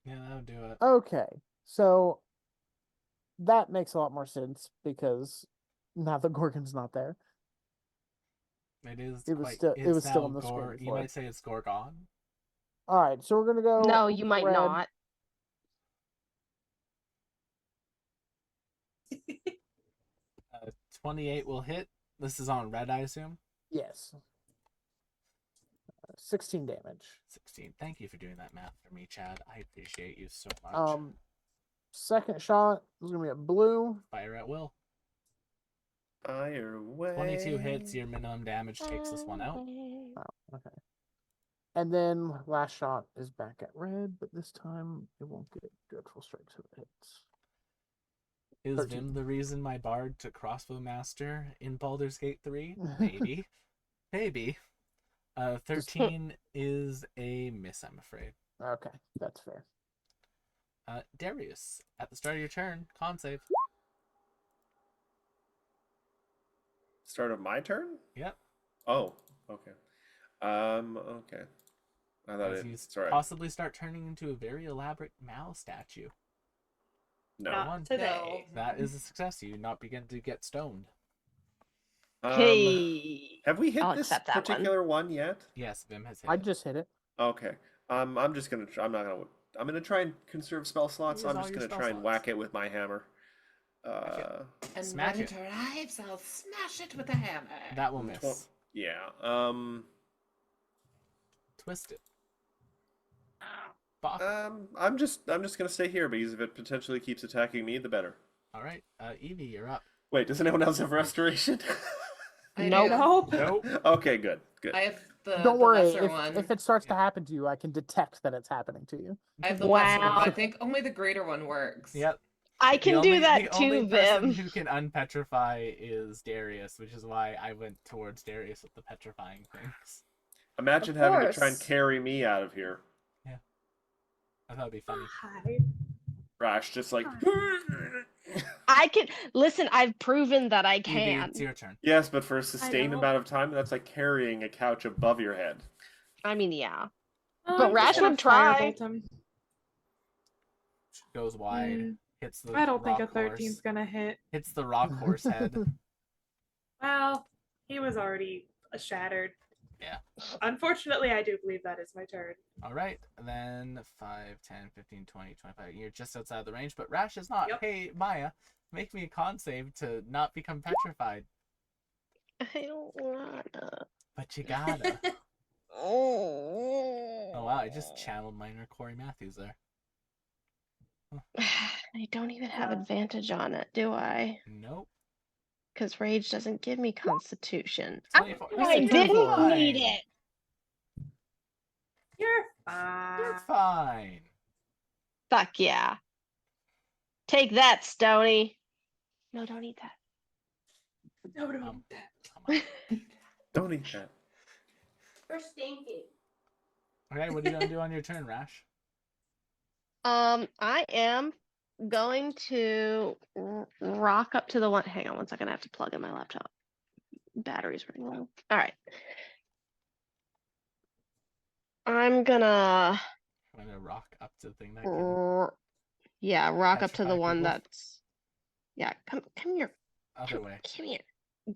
Yeah, that would do it. Okay, so that makes a lot more sense because now the Gorgon's not there. It is. It was quite, still- it it's was still now on the screen Gor- You before. might say it's Gorgon. All right, so we're gonna go. No, you might red. not. 28 will hit. This is on red, I assume. Yes. 16 damage. 16. Thank you for doing that math for me, Chad. I appreciate you so much. Second shot is gonna be a blue. Fire at will. Fire away. 22 hits. Your minimum damage takes this one out. Oh, okay. And then last shot is back at red, but this time it won't get dreadful strikes if it hits. Is 13. Vim the reason my bard took crossbow master in Baldur's Gate 3? Maybe. Maybe. 13 is a miss, I'm afraid. Okay, that's fair. Darius, at the start of your turn, con save. Start of my turn? Yep. Oh, okay. Okay. I thought As you it's alright. possibly start turning into a very elaborate Mal statue. No. Not one. today. That is a success. You not begin to get stoned. Hey. Have we hit I'll this accept that one. particular one yet? Yes, Vim has hit. I it. just hit it. Okay. I'm just gonna. I'm gonna try and conserve spell slots. Use I'm all just your gonna spell try and slots. whack it with my hammer. And Smash when it. it arrives, I'll smash it with a hammer. That will miss. Yeah. Twist it. Bop. I'm just gonna stay here because if it potentially keeps attacking me, the better. All right, Evie, you're up. Wait, does anyone else have restoration? I Nope. do. Nope. Nope. Okay, good. I have the, Don't the worry. lesser If, one. if it starts to happen to you, I can detect that it's happening to you. I have the lesser one. Wow. I think only the greater one works. Yep. I can do that the too, only person Vim. who can unpetrify is Darius, which is why I went towards Darius with the petrifying things. Imagine Of having to try and course. carry me out of here. I thought it'd be funny. Hi. Rash, just like. I can listen. I've proven that I Evie, can. it's your turn. Yes, but for a sustained know. amount of time, that's like carrying a couch above your head. I mean, yeah. Oh, But I'm Rash just gonna would try. firebolt him. Goes wide. Mm, Hits the. I don't think a rock 13's horse. gonna hit. Hits the rock horse head. Well, he was already shattered. Yeah. Unfortunately, I do believe that is my turn. All right, and then 5, 10, 15, 20, 25. You're just outside the range, but Rash is not. Yep. Hey, Maya, make me a con save to not become petrified. I don't wanna. But you gotta. Oh. Oh wow, I just channeled minor Corey Matthews there. I don't even have Yeah. advantage on it, do I? Nope. Because rage doesn't give me constitution. 24. I You're didn't fine. need it. You're fine. You're fine. Fuck yeah. Take that, Stony. No, don't eat that. No, no. Come on. Don't eat that. You're stinky. Okay, what are you gonna do on your turn, Rash? I am going to rock up to the one. Hang on one second. I have to plug in my laptop. Battery's running low. All right. I'm gonna. I'm gonna rock up to the thing that can Yeah, rock up to the petrify one people. that's. Yeah, come here. Other way. Come here.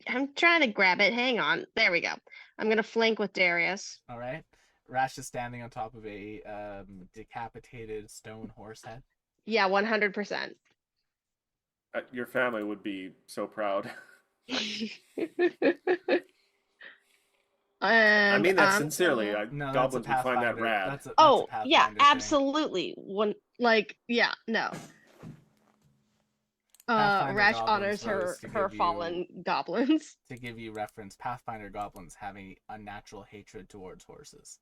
I'm trying to grab it. Hang on. There we go. I'm gonna flank with Darius. All right. Rash is standing on top of a decapitated stone horse head. Yeah, 100%. Your family would be so proud. I mean that sincerely. No, Goblins would find that Pathfinder. rad. That's a Oh, yeah, Pathfinder thing. absolutely. No. Pathfinder Rash goblins honors her rose to her give fallen goblins. To give you reference, Pathfinder goblins have a unnatural hatred towards horses.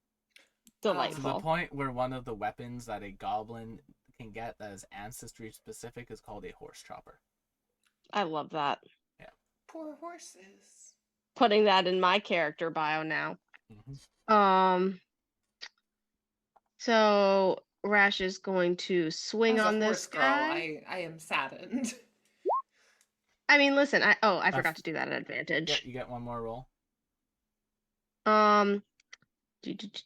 To the Delightful. point where one of the weapons that a goblin can get that is ancestry specific is called a horse chopper. I love that. Poor horses. Putting that in my character bio now. Mm-hmm. So Rash is going to swing As a on this horse girl, guy. I am saddened. I mean, listen. I forgot to do that at advantage. Yeah, you get one more roll.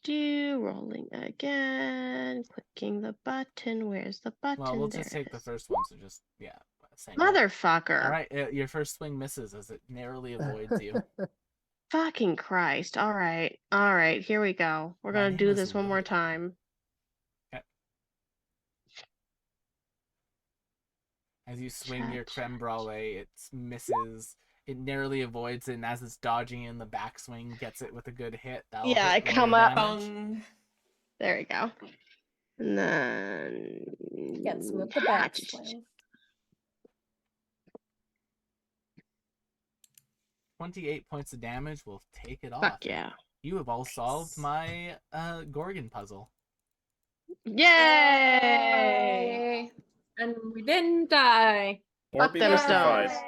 Rolling again, clicking the button. Where's the button? Well, we'll There just it take the is. first one. So just same roll. Motherfucker. All right, your first swing misses as it narrowly avoids you. Fucking Christ. All right. Here we go. We're My gonna name do is this one more Wood. time. As you swing your creme brulee, it misses. It narrowly avoids it, and as it's dodging in the backswing, gets it with a good hit. That'll Yeah, hit I come more up. damage. Bung. There we go. And then Gets him with the backswing. 28 points of damage will take it off. Fuck yeah. You have all solved my Gorgon puzzle. Yay! And we didn't die. Or Fuck be them petrified. stones.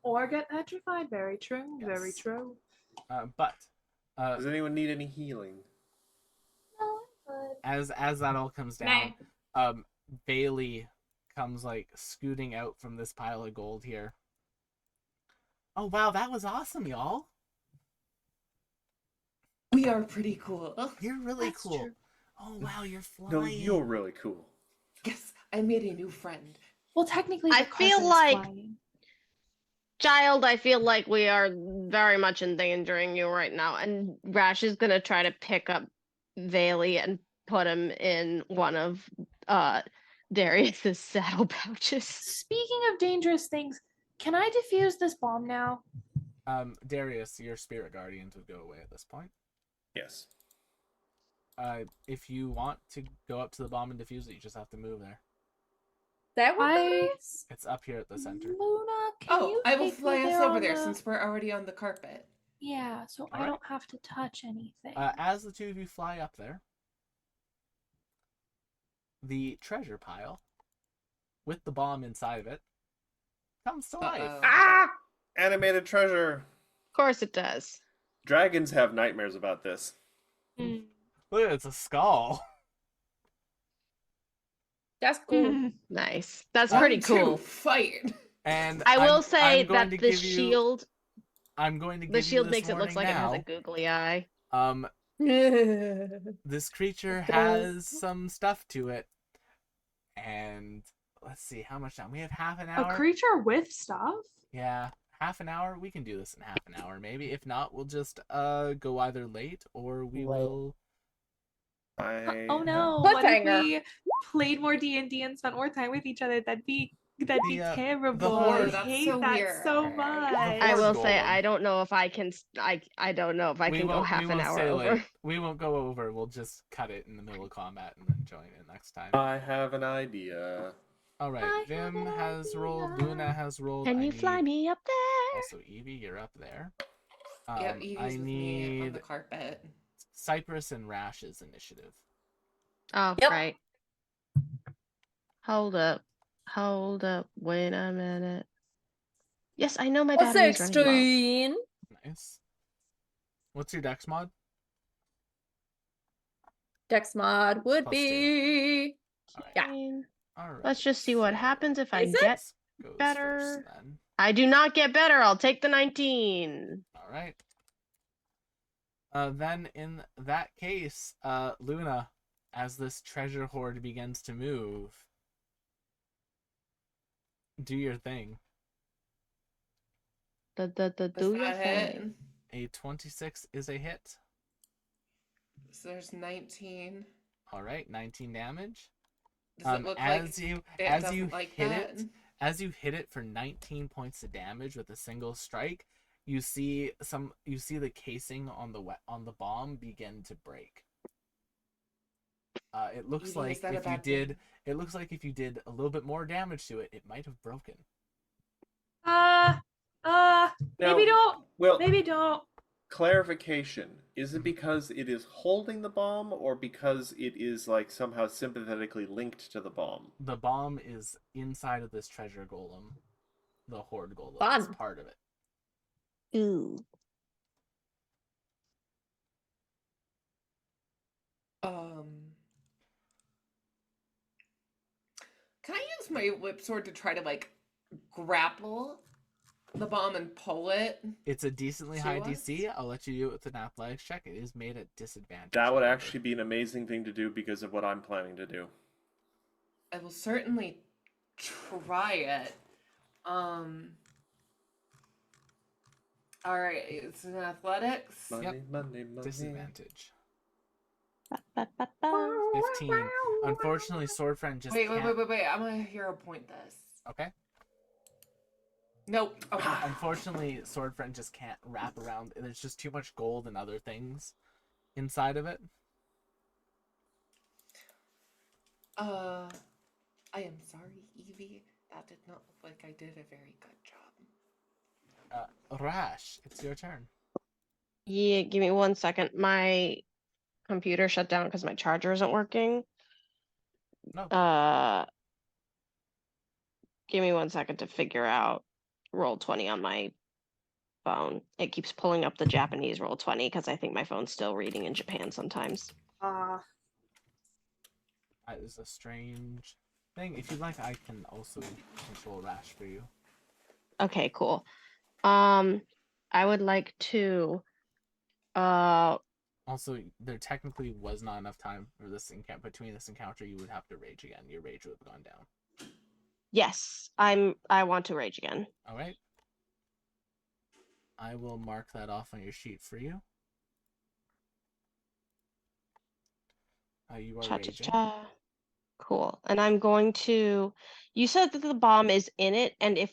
Or get petrified. Very true. Very Yes. true. But Does anyone need any healing? No, but as that all comes down, Bailey comes like scooting out from this pile of gold here. Oh wow, that was awesome, y'all. We are pretty cool. You're really That's cool. true. Oh wow, you're flying. No, you're really cool. Yes, I made a new friend. Well, technically, I the feel cousin's like- flying. Child, I feel like we are very much endangering you right now. And Rash is gonna try to pick up Bailey and put him in one of Darius's saddle pouches. Speaking of dangerous things, can I defuse this bomb now? Darius, your spirit guardians would go away at this point. Yes. If you want to go up to the bomb and defuse it, you just have to move there. that would I- be nice. It's up here at the center. Luna, can Oh, you I will take me fly us there over on there the- since we're already on the carpet. Yeah, so I Alright. don't have to touch anything. As the two of you fly up there, the treasure pile with the bomb inside of it comes to life. Uh-oh. Ah! Animated treasure. Of course it does. Dragons have nightmares about this. Mm. Look, it's a skull. That's cool. Nice. That's One, pretty Round two, cool. Fight. And I will I'm say going that to the give you- shield I'm going to give the you shield this makes it look warning like it has a now. googly eye. This creature It has does. some stuff to it. And let's see how much time. We have half an A hour. creature with stuff? Yeah, half an hour. We can do this in half an hour, maybe. If not, we'll just go either late or we Late. will. Oh no! What if Cliffhanger. we played more D&D and spent more time with each other? That'd be That'd be The terrible. horde. I That's hate so that weird. so The much. I will say golem. I don't know if I can. I don't know if I can go half an hour over. We won't go over. We'll just cut it in the middle of combat and then join it next time. I have an idea. All right, I Vim have an has rolled. idea. Luna has rolled. Can I you fly need- me up there? Also, Evie, you're up there. Yeah, Evie's I with me on the need carpet. Cypress and Rash's initiative. Oh, Yep. right. Hold up. Wait a minute. Yes, I know my battery's running low. 16. Nice. What's your dex mod? Dex mod would +2. be. Yeah. All right. Let's just see what happens if I Is it? get Goes better. first, then. I do not get better. I'll take the 19. All right. Then in that case, Luna, as this treasure hoard begins to move, do your thing. Do Does your that hit? thing. A 26 is a hit. So there's 19. All right, 19 damage. Does it look as like you it as doesn't you like hit that? it, as you hit it for 19 points of damage with a single strike, you see the casing on the bomb begin to break. It looks Evie, like is that a if you bad thing? did, it looks like if you did a little bit more damage to it, it might have broken. Maybe don't. Well, Maybe don't. clarification. Is it because it is holding the bomb or because it is like somehow sympathetically linked to the bomb? The bomb is inside of this treasure golem. The horde golem is Fun. part of it. Ooh. Can I use my whip sword to try to like grapple the bomb and pull it? It's a decently high To us? DC. I'll let you do it with an athletics check. It is made at disadvantage. That would however. actually be an amazing thing to do because of what I'm planning to do. I will certainly try it. All right, it's an athletics. Money. Disadvantage. Ba, ba, ba. 15. Unfortunately, Swordfriend just Wait, can't... I'm gonna hero point this. Okay. Nope. Okay. Unfortunately, Swordfriend just can't wrap around. There's just too much gold and other things inside of it. I am sorry, Evie. That did not look like I did a very good job. Rash, it's your turn. Yeah, give me 1 second. My computer shut down because my charger isn't working. No. Give me 1 second to figure out Roll20 on my phone. It keeps pulling up the Japanese Roll20 because I think my phone's still reading in Japan sometimes. That is a strange thing. If you'd like, I can also control Rash for you. Okay, cool. I would like to Also, there technically was not enough time for this encounter. Between this encounter, you would have to rage again. Your rage would have gone down. yes, I want to rage again. All right. I will mark that off on your sheet for you. You are Cha cha raging. cha. Cool. And I'm going to. You said that the bomb is in it, and if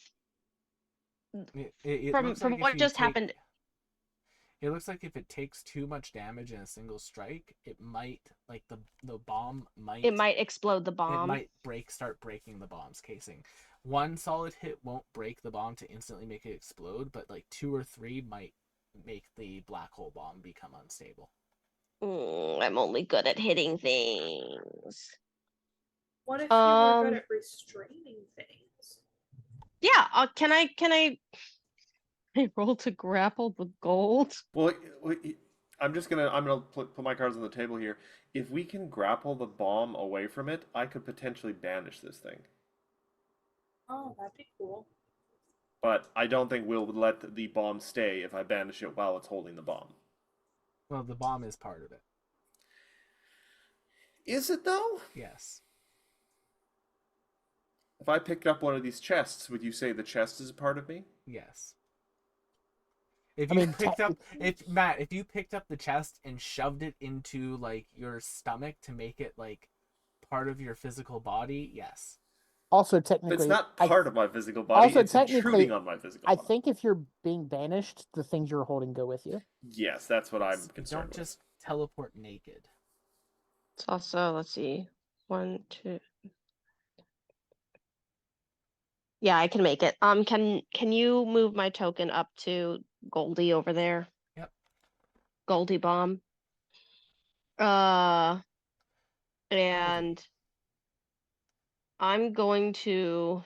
It from looks like if what you just take- happened, It looks like if it takes too much damage in a single strike, it might like the bomb might it might explode the it bomb. might start breaking the bomb's casing. One solid hit won't break the bomb to instantly make it explode, but like 2 or 3 might make the black hole bomb become unstable. I'm only good at hitting things. What if you were good Um, at restraining things? Yeah. Can I I roll to grapple the gold? Well, I'm gonna put my cards on the table here. If we can grapple the bomb away from it, I could potentially banish this thing. Oh, that'd be cool. But I don't think we'll let the bomb stay if I banish it while it's holding the bomb. Well, the bomb is part of it. Is it though? Yes. If I picked up one of these chests, would you say the chest is a part of me? Yes. If I you mean, picked up, if you picked up the chest and shoved it into like your stomach to make it like part of your physical body, yes. Also, But technically, it's not part of my physical body. also It's technically, intruding on my physical I body. think if you're being banished, the things you're holding go with you. Yes, that's what I'm You concerned don't with. just teleport naked. It's also, let's see, 1, 2. Yeah, I can make it. Can you move my token up to Goldie over there? Yep. Goldie bomb. And I'm going to.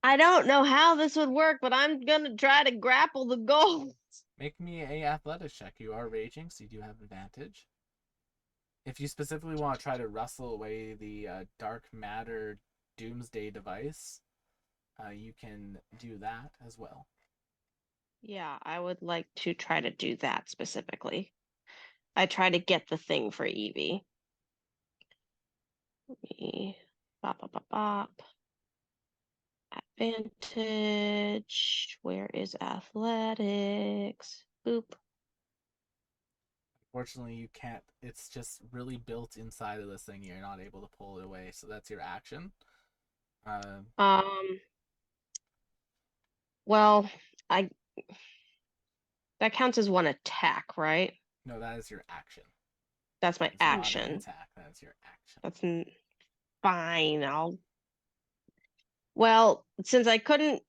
I don't know how this would work, but I'm gonna try to grapple the gold. Make me a athletics check. You are raging, so you do have advantage. If you specifically want to try to wrestle away the dark matter doomsday device, you can do that as well. Yeah, I would like to try to do that specifically. I try to get the thing for Evie. Bop, bop, bop, bop. Advantage. Where is athletics? Boop. Unfortunately, you can't. It's just really built inside of this thing. You're not able to pull it away, so that's your action. Well, I that counts as one attack, right? No, that is your action. That's my It's not an action. attack. That's your action. That's fine. Well, since I couldn't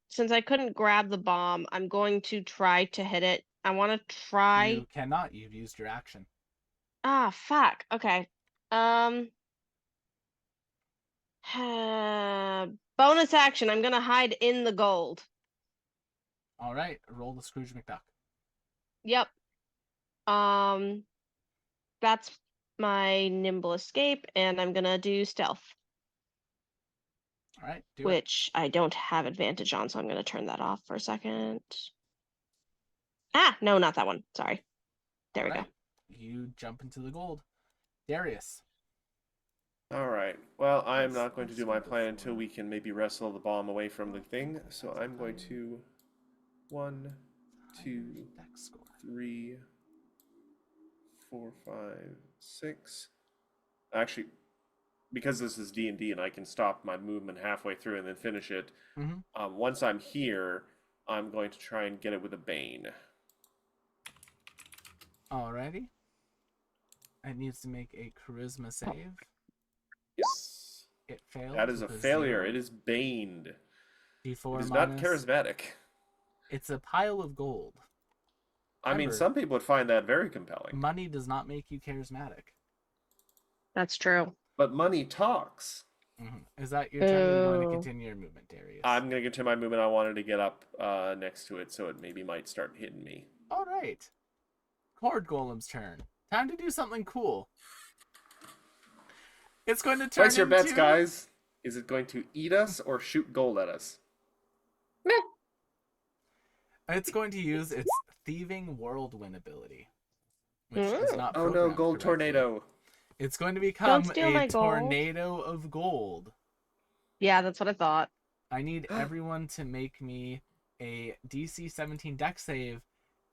grab the bomb, I'm going to try to hit it. I want to try. You cannot. You've used your action. Ah, fuck. Okay. Bonus action. I'm gonna hide in the gold. All right. Roll the Scrooge McDuck. Yep. That's my nimble escape, and I'm gonna do stealth, All right. Do it. which I don't have advantage on, so I'm gonna turn that off for a second. Ah, no, not that one. Sorry. There we go. You jump into the gold. Darius. All right. Well, I'm not going to do my plan until we can maybe wrestle the bomb away from the thing. So I'm going to 1, 2, 3, 4, 5, 6. Actually, because this is D&D and I can stop my movement halfway through and then finish it. Mm-hmm. Once I'm here, I'm going to try and get it with a Bane. Alrighty. It needs to make a charisma save. Yes. It fails. That is a with failure. 0. It is baned. D4 It is minus. not charismatic. It's a pile of gold. I mean, Remember, some people would find that very compelling. money does not make you charismatic. That's true. But money talks. Mm-hmm. Is that your turn? Or are you going to Oh. continue your movement, Darius? I'm going to continue my movement. I wanted to get up next to it so it maybe might start hitting me. All right. Horde Golem's turn. Time to do something cool. It's going to turn Place your bets, into- guys. Is it going to eat us or shoot gold at us? Meh. It's going to use its thieving whirlwind ability, which is not. Oh no, programmed gold correctly. tornado. It's going to become steal my a gold. tornado of gold. Yeah, that's what I thought. I need everyone to make me a DC 17 dex save,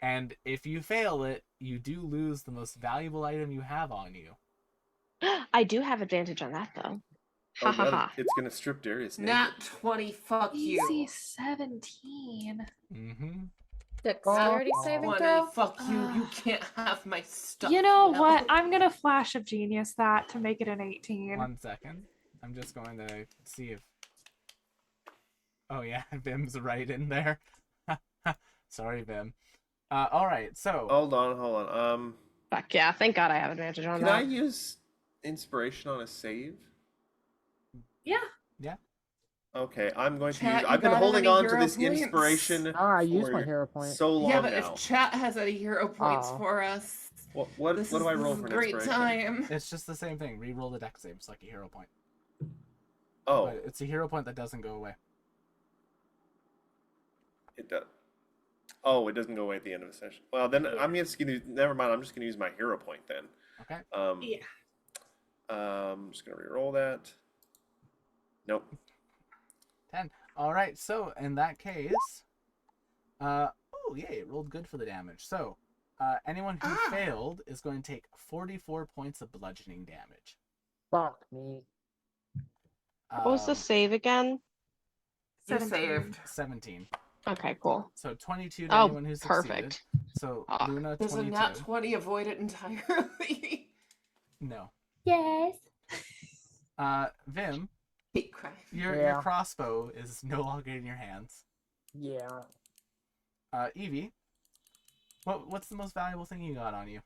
and if you fail it, you do lose the most valuable item you have on you. I do have advantage on that though. Ha Oh, ha God, ha. it's going to strip Darius naked. Nat 20, fuck Easy you. 17. Mm-hmm. Dexterity saving 20, throw. fuck you. You can't have my stuff. You know now. what? I'm gonna flash of genius that to make it an 18. 1 second. I'm just going to see if... Oh yeah, Vim's right in there. Sorry, Vim. Alright, so... Hold on. Fuck yeah, thank God I have advantage on Can that. I use inspiration on a save? Yeah. Yeah. Okay, I'm going to Chat, use... you I've been got holding any on to hero this points? inspiration I used my for hero point. so long Yeah, but now. if chat has any hero points Aw. for us, What this do I roll is for a an great inspiration? time. It's just the same thing. Reroll the dex save. It's like a hero point. Oh, But it's a hero point that doesn't go away. it does. Oh, it doesn't go away at the end of the session. Well, then Yeah. I'm just gonna... Never mind, I'm just gonna use my hero point then. Okay? Yeah. I'm just gonna re-roll that. Nope. 10. Alright, so in that case... oh, yay, it rolled good for the damage. So, Anyone who failed is going to take 44 points of bludgeoning damage. Fuck me. What was the save again? You 17. saved. 17. Okay, cool. So 22 to Oh, anyone who succeeded. perfect. So Ah. Luna, There's 22. a nat 20, avoid it entirely. No. Yes. Vim, Hate crime. your Yeah. crossbow is no longer in your hands. Yeah. Evie, what's the most valuable thing you got on you?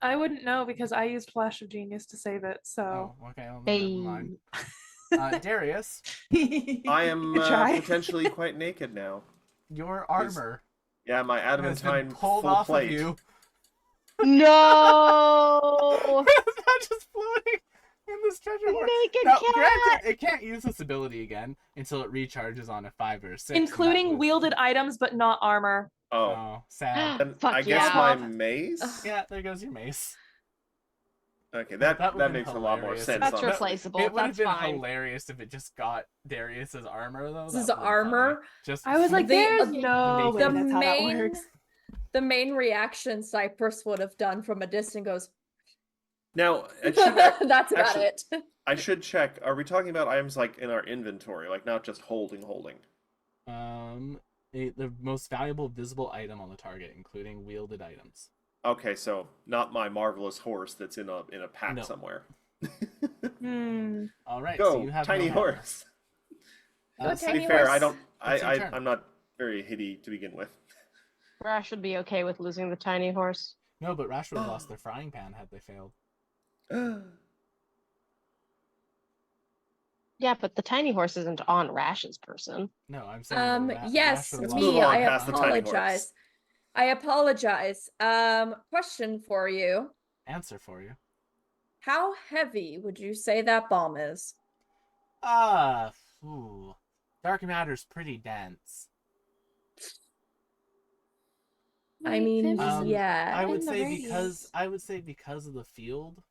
I wouldn't know because I used Flash of Genius to save it, so. Oh, okay. Well, Hey. never mind. Darius, I am Good try. potentially quite naked now. your armor Yeah, my has been adamantine pulled full off plate. of you. No! It's not just floating in this treasure hoard. Naked Now, cat! granted, it can't use this ability again until it recharges on a 5 or 6. and that Including was- wielded items, but not armor. Oh, Oh, sad. and Fuck I guess yeah. my mace. Yeah, there goes your mace. Okay, That that would've been makes a lot more hilarious. sense. That's honestly. replaceable. It would have That's been fine. hilarious if it just got Darius's armor, though. This That is would've been armor. funny. Just I was like, The- there's the- no way the that's how that main- works. The main reaction Cypress would have done from a distance goes, Now, it should ac- that's about actually- it. I should check. Are we talking about items like in our inventory, like not just holding? the most valuable visible item on the target, including wielded items. Okay, so not my marvelous horse that's in a pack No. somewhere. Hmm. All right, Go, so you have tiny no hammer. horse. Go, To be tiny fair, I horse. don't. It's your turn. I'm not very hitty to begin with. Rash would be okay with losing the tiny horse. No, but Rash would have lost their frying pan had they failed. Yeah, but the tiny horse isn't on Rash's person. No, I'm saying. Yes, Rash would've Let's lost move me. their on I past the tiny horse. apologize. I apologize. Question for you. Answer for you. How heavy would you say that bomb is? Ooh. Dark matter's pretty dense. I mean, Um, yeah. I would in the say radius. because of the field.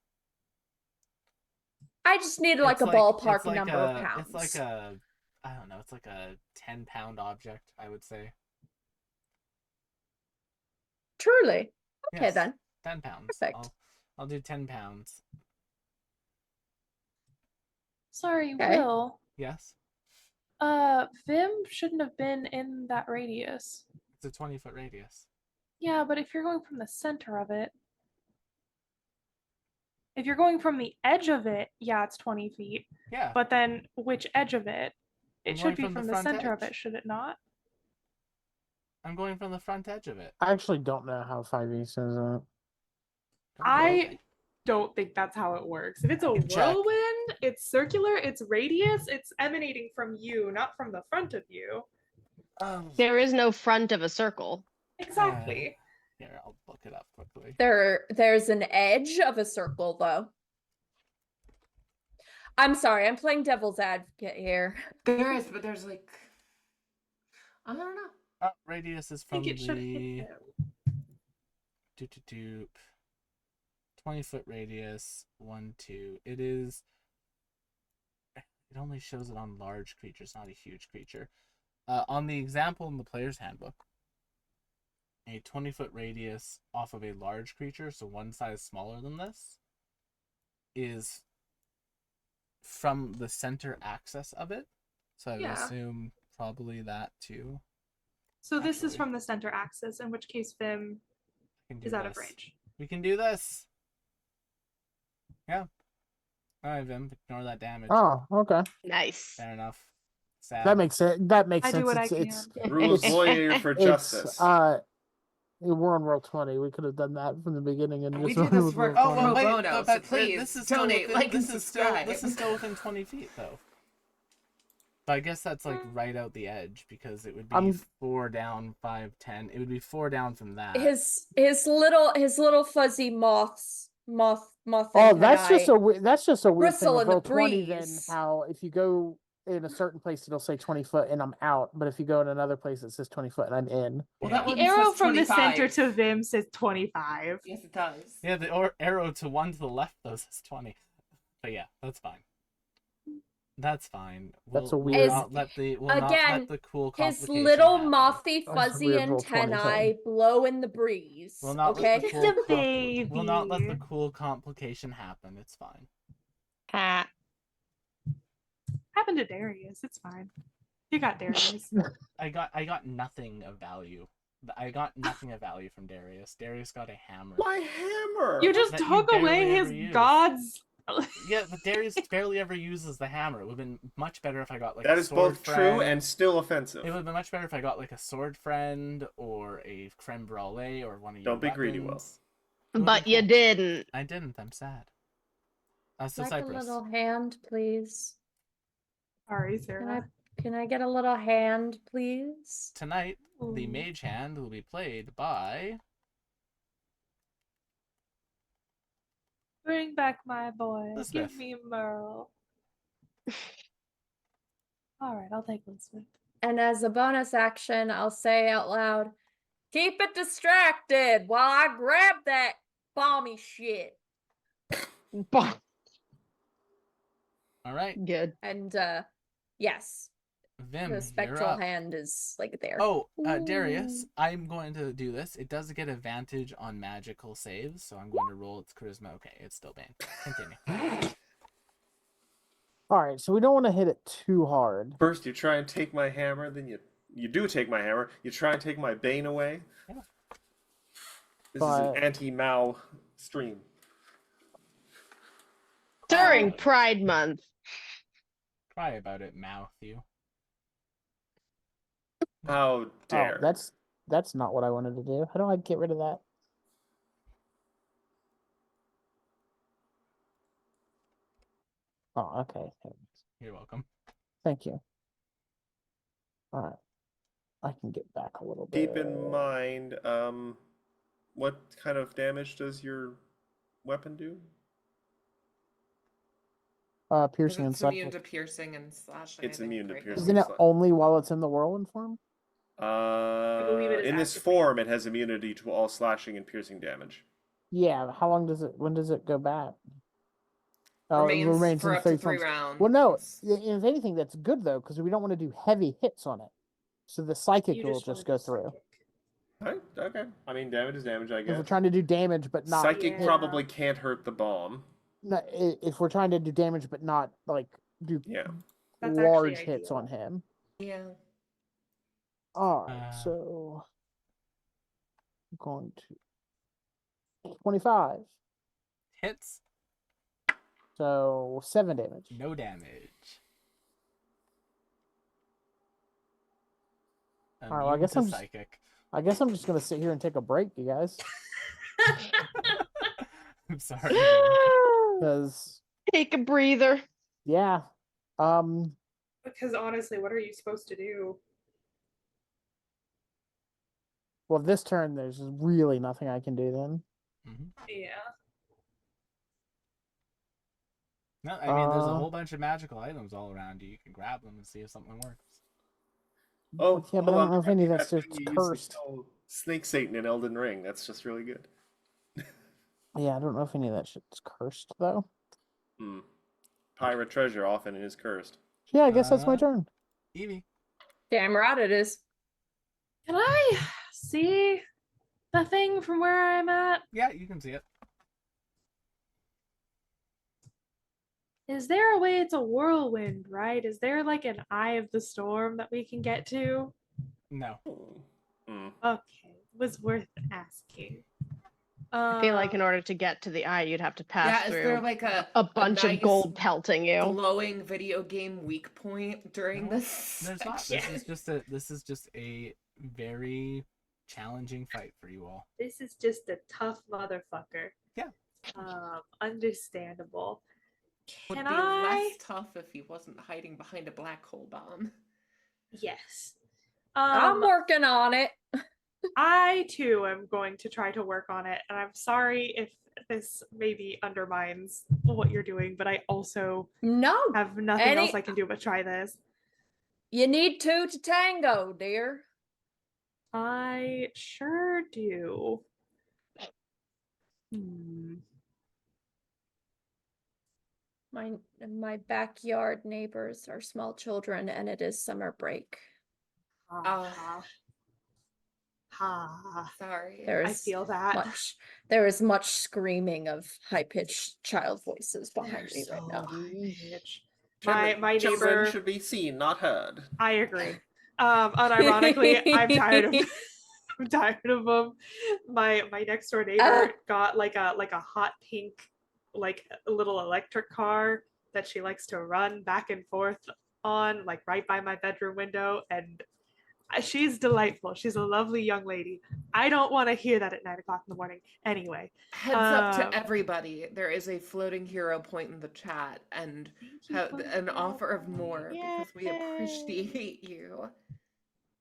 I just need like it's a ballpark it's like number of a- pounds. It's like a, I don't know, it's like a 10-pound object, I would say. Truly. Okay Yes, then. 10 pounds. Perfect. I'll do 10 pounds. Sorry, Okay. Will. Yes, Vim shouldn't have been in that radius. it's a 20-foot radius. Yeah, but if you're going from the center of it, if you're going from the edge of it, yeah, it's 20 feet. Yeah. But then which edge of it? I'm It going should be from the from the front center of edge. it, should it not? I'm going from the front edge of it. I actually don't know how 5e says that. Don't I worry. don't think that's how it works. If it's a can check. whirlwind, it's circular, it's radius, it's emanating from you, not from the front of you. There is no front of a circle. Exactly. Here, I'll look it up quickly. There's an edge of a circle though. I'm sorry, I'm playing devil's advocate here. There is, but there's like, I don't know. Radius is I from think it should the hit them. doop 20-foot radius 1 2. It is. It only shows it on large creatures, not a huge creature. On the example in the player's handbook, a 20-foot radius off of a large creature, so one size smaller than this, is from the center axis of it. So I would Yeah. assume probably that too. So this is Actually. from the center axis, in which case Vim I can do is out of this. range. We can do this. Yeah. Alright, Vim, ignore that damage. Oh, okay. Nice. Fair enough. Sad. That makes sense. That makes I sense. do what I It's Rules It's- lawyer for it's justice. we're on roll 20. We could have done that from the beginning and We just do run this with for- roll Oh, 20. well, wait, Pro bono, so please this is donate, still within, like, and this is still subscribe. this is still within 20 feet though. But I guess that's like right out the edge because it would be I'm- 4 down, 5, 10. It would be 4 down from that. His little fuzzy moth Oh, that's just a weird thing bristle with in the roll 20 then breeze. how if you go in a certain place it'll say 20 foot and I'm out, but if you go in another place it says 20 foot and I'm in. Well, Yeah. that The one arrow says from the 25. center to Vim says 25. Yes, it does. Yeah, the arrow to one to the left though says 20. But yeah, that's fine. That's fine. That's a We'll weird- not let the Again, cool his complication little happen. mothy That's a fuzzy weird roll 20 antennae blow in the breeze. We'll not Okay. let the Just cool a baby. we'll not let the cool complication happen. It's fine. Ah. Happened to Darius. It's fine. You got Darius. I got nothing of value. I got nothing of value from Darius. Darius got a hammer. My hammer. You just That you took away barely his ever use. gods. Yeah, but Darius barely ever uses the hammer. It would have been much better if I got like That a is sword both friend. true and still offensive. It would have been much better if I got like a sword friend or a creme brulee or one of your Don't be greedy, Will. weapons. It would've But been you cool. didn't. I didn't. I'm sad. That's the Like a Cypress. little hand, please. Sorry, Sarah. Can I get a little hand, please? Tonight, the Ooh. mage hand will be played by Bring back my boy. Elizabeth. Give me Merle. All right, I'll take Elizabeth. And as a bonus action, I'll say out loud, keep it distracted while I grab that balmy shit. All right, Good. And yes, Vim, the you're spectral up. hand is like there. Oh, Darius, Ooh. I'm going to do this. It does get advantage on magical saves, so I'm going to roll its charisma. Okay, it's still banned. Continue. All right, so we don't want to hit it too hard. First, you try and take my hammer, then you do take my hammer. You try and take my bane away. Yeah. This is an anti-Mao stream. During Pride Month. Cry about it, mouth you. How dare! Oh, that's not what I wanted to do. How do I get rid of that? Oh, okay. You're welcome. Thank you. All right, I can get back a little bit. Keep in mind, what kind of damage does your weapon do? Piercing and It's immune psychic. to piercing and slashing. It's I think, immune to right? piercing. Isn't it only while it's in the whirlwind form? believe it is In this activated. form, it has immunity to all slashing and piercing damage. Yeah. How long does it? When does it go back? Oh, it Remains remains for in up to 3 3 forms. rounds. Well, no. If anything, that's good though, because we don't want to do heavy hits on it. So the psychic You will wanna just do go through. psychic. Okay. I mean, damage is damage, I If we're guess. trying to do damage, but not Psychic Yeah. probably can't hurt the bomb. no, if we're trying to do damage, but not like do Yeah. That's large actually hits ideal. on him. Yeah. All right, so I'm going to 25. Hits, So 7 damage. no damage. All right, well, I Immune guess to I'm just- psychic. I guess I'm just gonna sit here and take a break, you guys, I'm sorry. because Take a breather. yeah, Because honestly, what are you supposed to do? well, this turn there's really nothing I can do then. Mhm. Yeah. No, I mean, there's a whole bunch of magical items all around you. You can grab them and see if something works. Oh, Yeah, but I hold don't on. know if any of that's That just thing you used to cursed. kill Snake Satan in Elden Ring. That's just really good. Yeah, I don't know if any of that shit's cursed though. Pirate treasure often is cursed. Yeah, I guess that's my Uh, turn. Evie. Damn right it is. Can I see the thing from where I'm at? Yeah, you can see it. Is there a way it's a whirlwind, right? Is there like an eye of the storm that we can get to? No. Okay, was worth asking. I feel like in order to get to the eye, you'd have to pass Yeah, is through there like a a bunch of nice gold pelting you. glowing video game weak point during No, this There's not. section? This is just a very challenging fight for you all. this is just a tough motherfucker. Yeah. Understandable. Would Can be I? less tough if he wasn't hiding behind a black hole bomb. Yes. I'm working on it. I too am going to try to work on it, and I'm sorry if this maybe undermines what you're doing, but I also No, have nothing Any- else I can do but try this. you need two to tango, dear. I sure do. My backyard neighbors are small children, and it is summer break. Ha. Ha. Sorry. There I is feel that. there is much screaming of high-pitched child voices behind They're me right so now. high pitch. Children My neighbor. should be seen, not heard. I agree. Unironically, I'm tired of I'm tired of them. My next door neighbor got like a hot pink like a little electric car that she likes to run back and forth on, like right by my bedroom window, and she's delightful. She's a lovely young lady. I don't want to hear that at 9 o'clock in the morning. Anyway, Heads up to everybody. There is a floating hero point in the chat and an offer of more because we appreciate you.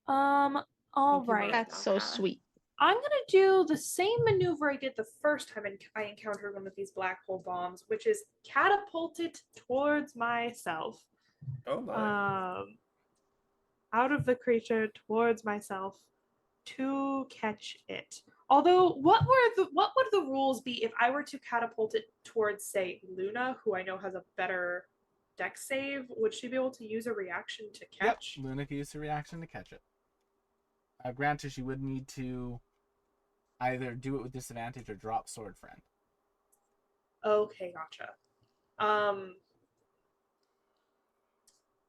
All right. That's so sweet. I'm gonna do the same maneuver I did the first time I encountered one of these black hole bombs, which is catapult it towards myself. Oh my. Out of the creature towards myself to catch it. Although, what would the rules be if I were to catapult it towards, say, Luna, who I know has a better dex save? Would she be able to use a reaction to catch? Yep, Luna can use a reaction to catch it. Granted, she would need to either do it with disadvantage or drop Sword Friend. Okay, gotcha.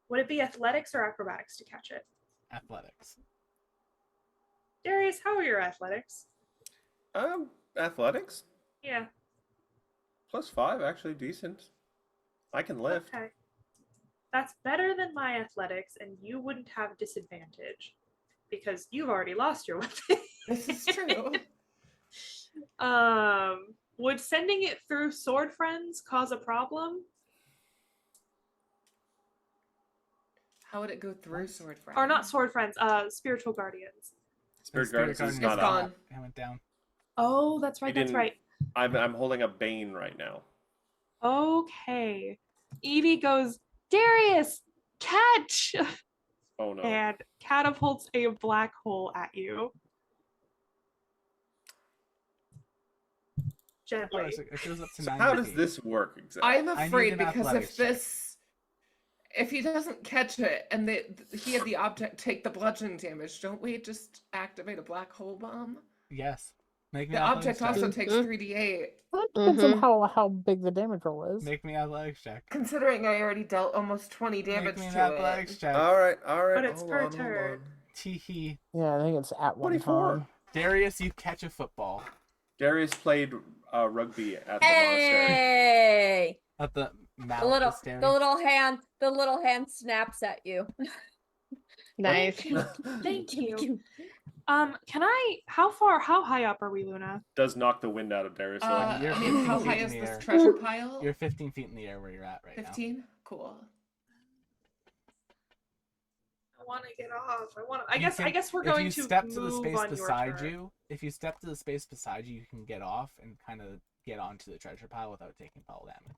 Would it be athletics or acrobatics to catch it? Athletics. Darius, how are your athletics? Athletics? Yeah. +5, actually decent. I can lift. Okay. That's better than my athletics, and you wouldn't have disadvantage because you've already lost your weapon. This is true. Would sending it through Sword Friends cause a problem? How would it go through Sword Friend? Or not Sword Friends, Spiritual Guardians. Spirit Guardians is Guardian not is gone. up. It went down. Oh, that's right, that's right. I'm holding a Bane right now. Okay. Evie goes, Darius, catch! Oh no. And catapults a black hole at you. Gently. It goes up to So 9 how does feet. this work exactly? I'm I need afraid an because athletics if he doesn't catch it and he had the object take the bludgeoning damage, don't we just activate a black hole bomb? Yes. Make me The athletics object check. also takes 3d8. Well, it depends on how big the damage roll is. Make me athletics check. Considering I already dealt almost 20 damage Make me an to athletics it. check. All right. But it's per turn. Teehee. Yeah, I think it's at one 24. time. Darius, you catch a football Darius played rugby at the monastery. Hey! at the mouth. The little hand snaps at you. Nice. Thank you. How high up are we, Luna? Does knock the wind out of Darius. You're I mean, 15 how feet high in is the this air. treasure pile? You're 15 feet in the air where you're at right 15? Cool. I want to get off. I guess we're now. going If you to step move to the space on your beside turn. you, you can get off and kind of get onto the treasure pile without taking fall damage.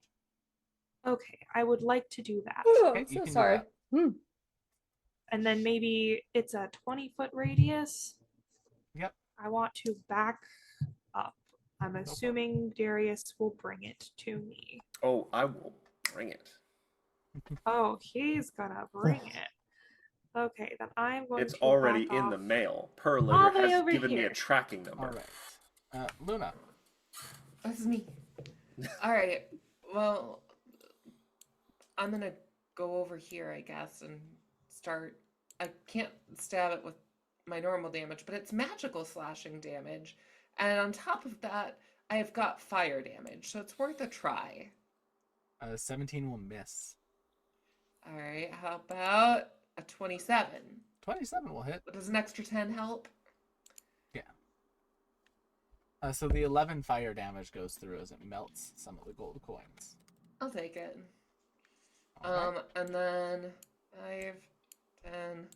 Okay, I would like to do that. Oh, Okay, I'm you so can do sorry. that. And then maybe it's a 20-foot radius. Yep. I want to back up. I'm assuming Darius will bring it to me. Oh, I will bring it. Oh, he's gonna bring it. Okay, then I'm going It's to already back in off. the mail. Per All letter the way has over given me a here. tracking number. All right. Luna. This is me. All right. Well, I'm gonna go over here, I guess, and start. I can't stab it with my normal damage, but it's magical slashing damage, and on top of that, I have got fire damage, so it's worth a try. 17 will miss. All right. How about a 27? 27 will hit. Does an extra 10 help? So the 11 fire damage goes through as it melts some of the gold coins. I'll take it. All right. And then 5, 10,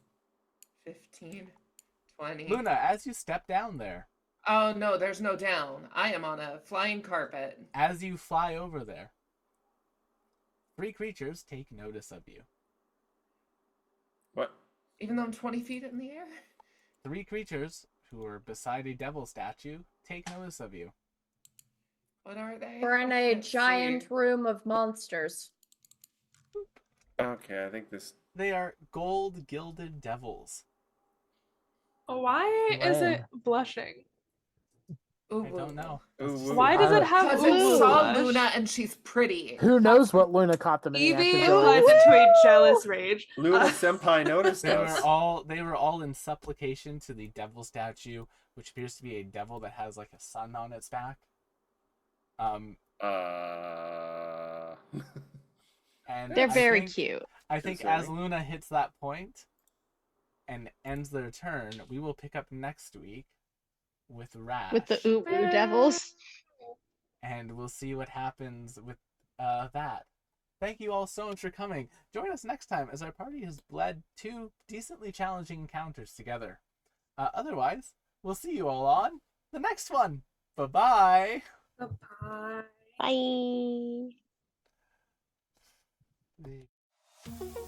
15, 20. Luna, as you step down there, Oh no, there's no down. I am on a flying carpet. as you fly over there, 3 creatures take notice of you. What? Even though I'm 20 feet in the air? 3 creatures who are beside a devil statue take notice of you. What are they? We're in I a can't giant see. room of monsters. Okay, I think this. They are gold gilded devils. Why is it Man. blushing? I don't know. Ooh, Why does it have Because ooh it woo saw blush? Luna and she's pretty. Who knows what Luna caught them in the act Evie of doing? flies into a jealous rage. Luna Senpai noticed They were us. all in supplication to the devil statue, which appears to be a devil that has like a sun on its back. And They're I very think- cute. I think as Concerning. Luna hits that point and ends their turn, we will pick up next week with Rash. With the ooh ooh devils. And we'll see what happens with that. Thank you all so much for coming. Join us next time as our party has bled 2 decently challenging encounters together. Otherwise, we'll see you all on the next one. Bye-bye. Bye. Bye. Bye.